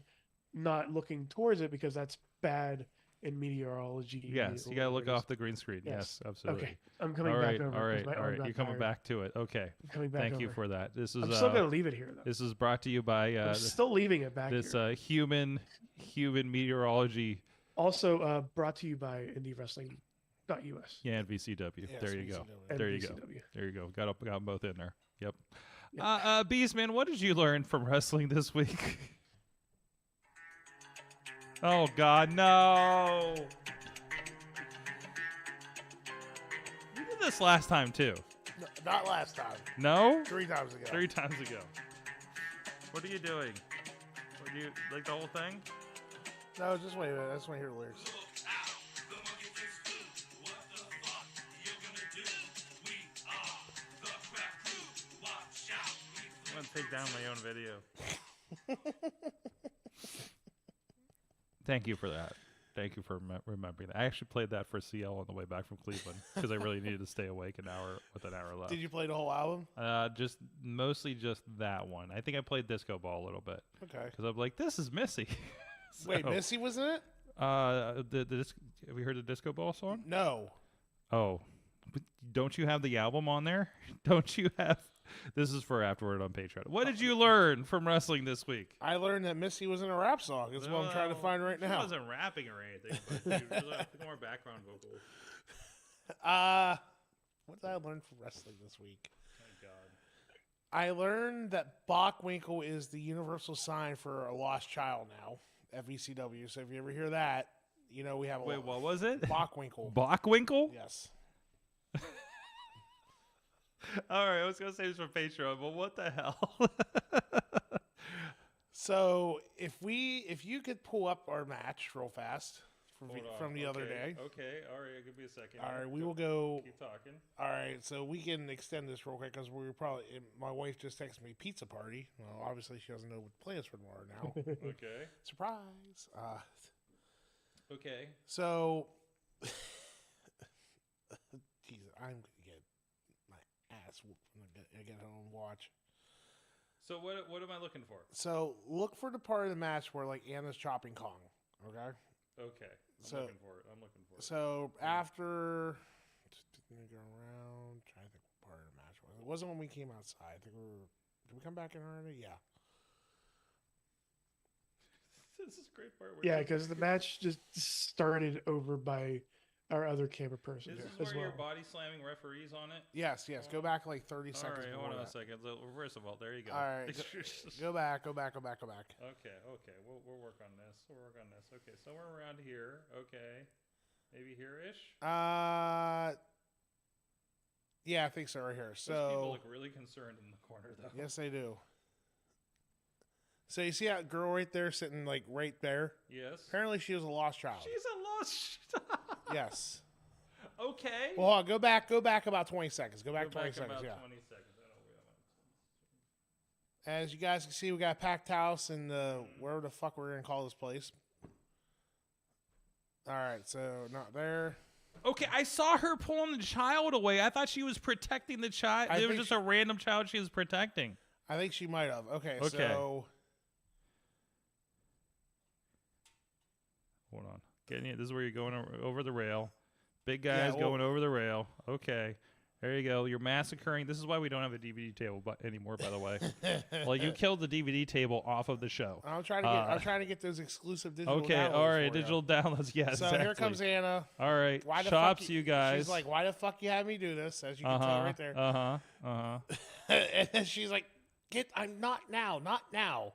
not looking towards it because that's bad in meteorology. Yes, you got to look off the green screen. Yes, absolutely. Okay, I'm coming back over. All right. You're coming back to it. Okay. I'm coming back Thank over. you for that. I'm still going to leave it here, though. This is brought to you by... I'm still leaving it back this here. Human meteorology. Also brought to you by IndieWrestling.us. Yeah, and VCW. Yes, there you go. And There you VCW. go. There you go. Got them both in there. Yep. Beastman, what did you learn from wrestling this week? Oh, God, no. You did this last time, too. No, not last time. No? 3 times ago. 3 times ago. What are you doing? Do you like the whole thing? No, just wait a minute. I just want to hear the lyrics. I'm going to take down my own video. Thank you for that. Thank you for remembering that. I actually played that for CL on the way back from Cleveland because I really needed to stay awake an hour left. Did you play the whole album? Mostly just that one. I think I played Disco Ball a little bit. Okay. Because I'm like, this is Missy. Wait, Missy was in it? Have you heard the Disco Ball song? No. Oh, but don't you have the album on there? Don't you have? This is for afterward on Patreon. What did you learn from wrestling this week? I learned that Missy was in a rap song. That's what I'm trying to find right now. She wasn't rapping or anything, but she was more background vocals. What did I learn from wrestling this week? Thank God. I learned that Bockwinkel is the universal sign for a lost child now at VCW. So if you ever hear that, you know we have a Wait, what was it? Bockwinkel. Bockwinkel? Yes. All right, I was gonna say this for Patreon, but what the hell? So if you could pull up our match real fast from the other day. Okay, all right, give me a second. All right, we will go. Keep talking. All right, so we can extend this real quick because my wife just texted me pizza party. Well, obviously she doesn't know what plans for tomorrow now. Okay. Surprise. Okay. So, Jesus, I'm gonna get my ass whooped when I get home and watch. So what am I looking for? So look for the part of the match where like Anna's chopping Kong. Okay. Okay. I'm looking for it. So after go around, trying to think what part of the match was. It wasn't when we came outside. I think did we come back in already? Yeah. This is a great part. Yeah, because the match just started over by our other camera person Is this as where well. you're body slamming referees on it? Yes. Go back like 30 All seconds. right, before hold on a that. second. So, first of all, there you go. All right. Go back. Okay. We'll work on this. Okay, somewhere around here. Okay. Maybe here-ish? Yeah, I think so right here. Those people So look really concerned in the corner, though. yes, they do. So you see that girl right there sitting like right there? Yes. Apparently she was a lost child. She's a lost. Yes. Okay. Well, hold on, go back about 20 seconds. Go back 20 seconds, about yeah. 20 seconds. I don't know. As you guys can see, we got a packed house and wherever the fuck we're going to call this place. All right, so not there. Okay, I saw her pulling the child away. I thought she was protecting the child. It was just a random child she was protecting. I think she might have. Okay. So... Hold on. This is where you're going over the rail. Big guys going over the rail. Okay. There you go. You're massacring. This is why we don't have a DVD table anymore, by the way. Well, you killed the DVD table off of the show. I'm trying to get those exclusive digital downloads. Okay, all right, digital downloads. Yes. So exactly. here comes Anna. All right. Why the Shops, fuck you guys. She's like, why the fuck you have me do this? As you can tell right there. And then she's like, I'm not now.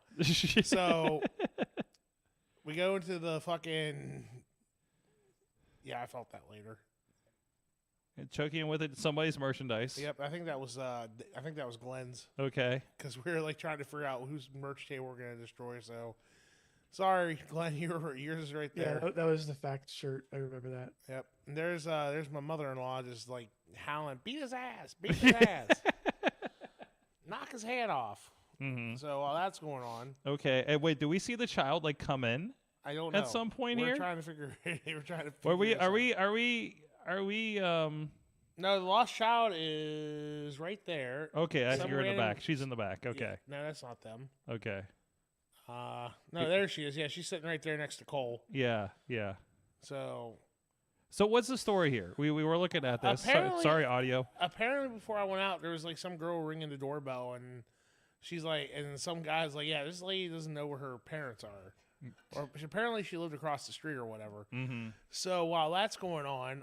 So we go into the fucking. Yeah, I felt that later. And choking with it somebody's merchandise. Yep, I think that was Glenn's. Okay. Because we were like trying to figure out whose merch table we're gonna destroy. So sorry, Glenn, yours is right there. Yeah, that was the fact shirt. I remember that. Yep. And there's my mother-in-law just like howling, beat his ass, knock his head off. Mm-hmm. So while that's going on. Okay. And wait, do we see the child like come in? I don't know. At some point we're here. Trying to figure. We're trying to. Are we? No, the lost child is right there. Okay, I see her in the back. She's in the back. Okay. Yeah, no, that's not them. Okay. No, there she is. Yeah, she's sitting right there next to Cole. Yeah. So what's the story here? We were looking at this. Sorry, audio. Apparently, before I went out, there was like some girl ringing the doorbell, and she's like, and some guy's like, yeah, this lady doesn't know where her parents are. Or apparently she lived across the street or whatever. Mm-hmm. So while that's going on,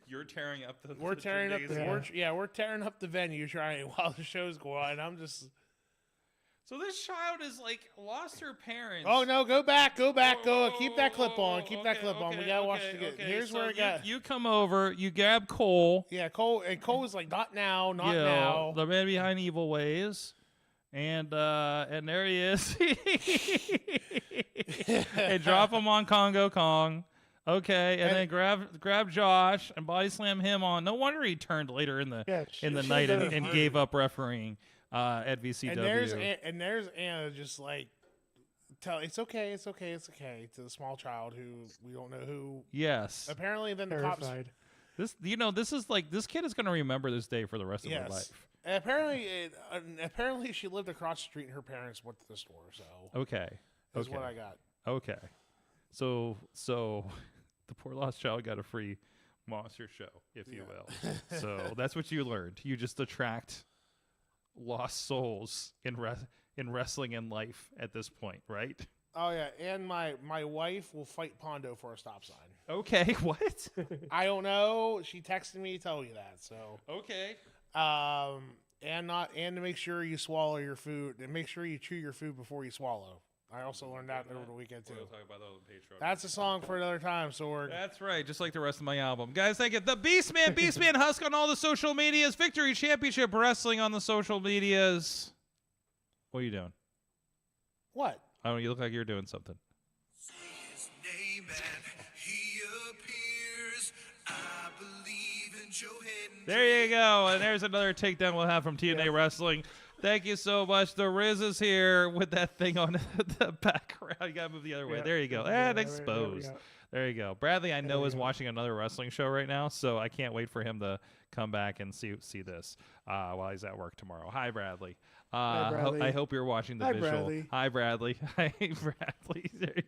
you're tearing up the. We're tearing up we're tearing up the venue trying while the show's going on. I'm just. So this child is like lost her parents. Oh no! Go back! Keep that clip on. Keep that clip on. We gotta watch it again. Here's so where it got. You come over. You grab Cole. Yeah, Cole is like, not now, not now. The man behind evil ways. And there he is. And drop him on Congo Kong. Okay, and then grab Josh and body slam him on. No wonder he turned later in the night and gave up refereeing at VCW. And there's Anna just like it's okay to the small child who we don't know who. Yes. Apparently, then the Terrified. cops. This is like this kid is going to remember this day for the rest of her life. And apparently she lived across the street and her parents went to the store. So okay, that's what I got. Okay, so the poor lost child got a free monster show, if you will. So that's what you learned. You just attract lost souls in wrestling and life at this point, right? Oh yeah, and my wife will fight Pondo for a stop sign. Okay, what? I don't know. She texted me to tell you that. So okay. And to make sure you swallow your food and make sure you chew your food before you swallow. I also learned that over the weekend too. We'll talk about that on Patreon. That's a song for another time, Sorg. That's right, just like the rest of my album. Guys, thank you. The Beastman Husk on all the social medias. Victory Championship Wrestling on the social medias. What are you doing? What? I don't know, you look like you're doing something. His name and he appears. I believe in Joe Hayden. There you go. And there's another takedown we'll have from TNA Wrestling. Thank you so much. The Riz is here with that thing on the background. You got to move the other way. There you go. And exposed. There you go. Bradley, I know, is watching another wrestling show right now, so I can't wait for him to come back and see this while he's at work tomorrow. Hi, Bradley. Hi, Bradley. I hope you're watching the visual. Bradley. Hi, Bradley. Hi, Bradley. There you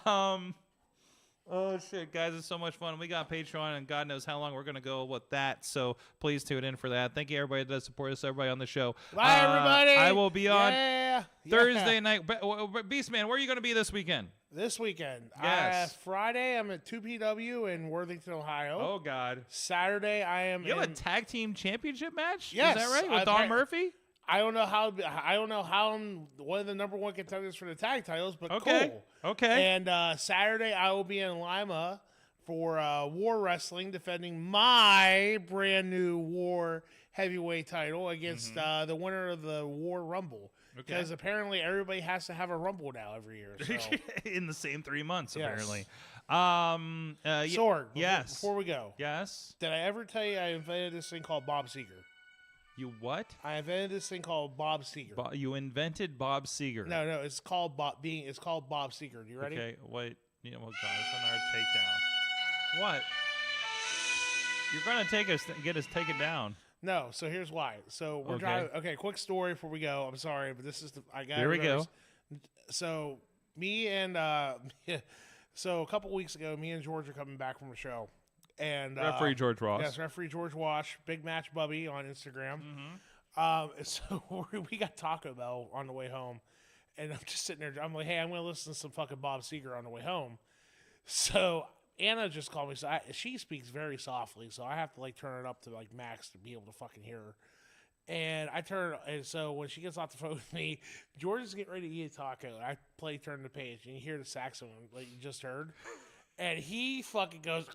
go. Oh, shit, guys, it's so much fun. We got Patreon, and God knows how long we're going to go with that, so please tune in for that. Thank you, everybody that support us, everybody on the show. Bye, everybody. I will be on Yeah. Thursday night. Beastman, where are you going to be this weekend? This weekend. Yes. Friday, I'm at 2PW in Worthington, Ohio. Oh, God. Saturday, I am You have a tag team championship match? Yes. Is that right? With Don Murphy? I don't know how I'm one of the number one contenders for the tag titles, but cool. Okay. And Saturday I will be in Lima for War Wrestling, defending my brand new War heavyweight title against the winner of the War Rumble. Because apparently everybody has to have a Rumble now every year. So. In the same 3 months, Yes. apparently. Sorg, yes. Before we go. Yes. Did I ever tell you I invented this thing called Bob Seger? You what? I invented this thing called Bob Seger. You invented Bob Seger. No, it's called It's called Bob Seger. You ready? Okay, wait. You know what? God, it's another takedown. What? You're gonna get us taken down. No. So here's why. So we're driving. Okay, quick story before we go. I'm sorry, but this is I got. Here we go. So me and so a couple weeks ago, me and George are coming back from a show. And Referee George Ross. Yes, referee George Wash, Big Match Bubby on Instagram. So we got Taco Bell on the way home, and I'm just sitting there. I'm like, hey, I'm going to listen to some fucking Bob Seger on the way home. So Anna just called me. So she speaks very softly, so I have to like turn it up to like max to be able to fucking hear her. And and so when she gets off the phone with me, George is getting ready to eat a taco. I turn the page, and you hear the saxophone like you just heard. And he fucking goes,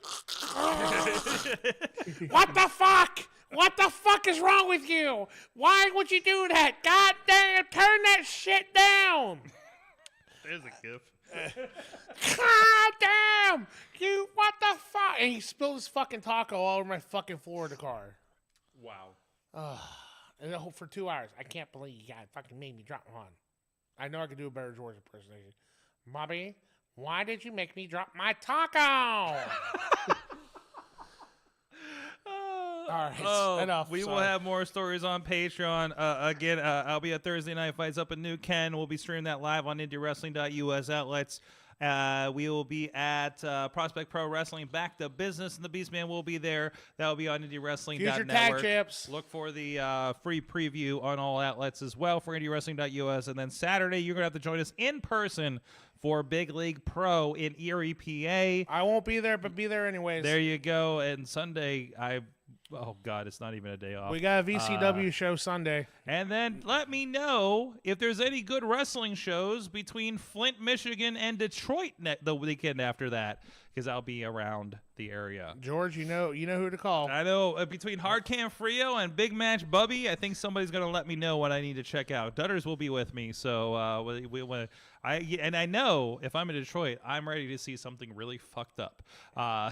what the fuck? What the fuck is wrong with you? Why would you do that? God damn, turn that shit down. There's a gif. God damn, what the fuck? And he spilled his fucking taco all over my fucking floor of the car. Wow. And then for 2 hours, I can't believe you guys fucking made me drop one. I know I could do a better George impersonation. Bobby, why did you make me drop my taco? All right, enough. We will have more stories on Patreon. Again, I'll be at Thursday Night Fights up in New Ken. We'll be streaming that live on IndieWrestling.us outlets. We will be at Prospect Pro Wrestling Back to Business, and the Beastman will be there. That will be on IndieWrestling.network. Future tag champs. Look for the free preview on all outlets as well for IndieWrestling.us. And then Saturday, you're going to have to join us in person for Big League Pro in Erie, PA. I won't be there, but be there anyways. There you go. And Sunday, oh, God, it's not even a day off. We got a VCW show Sunday. And then let me know if there's any good wrestling shows between Flint, Michigan, and Detroit the weekend after that, because I'll be around the area. George, you know who to call. I know. Between Hard Cam Frio and Big Match Bubby, I think somebody's going to let me know what I need to check out. Dutters will be with me, so I know if I'm in Detroit, I'm ready to see something really fucked up.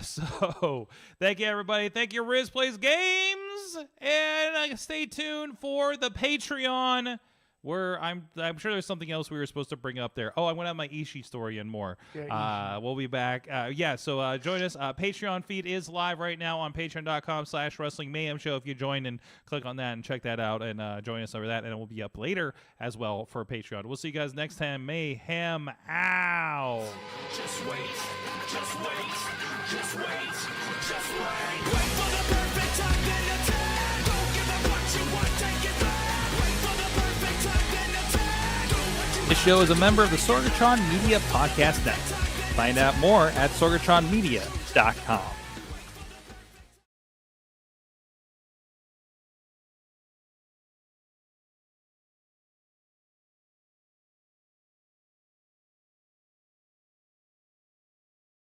So thank you, everybody. Thank you, Riz Plays Games, and stay tuned for the Patreon, where I'm sure there's something else we were supposed to bring up there. Oh, I'm going to have my Ishii story and more. Yeah, we'll be back. So join us. Patreon feed is live right now on patreon.com/Wrestling Mayhem Show. If you join and click on that and check that out and join us over that, and it will be up later as well for Patreon. We'll see you guys next time. Mayhem out. Just wait, just wait, just wait, just wait. Wait for the perfect time, then attack. Don't give up what you want, take it back. Wait for the perfect time, then attack. Do what you This show is a member of the Sorgatron Media Podcast Network. Find out more at sorgatronmedia.com.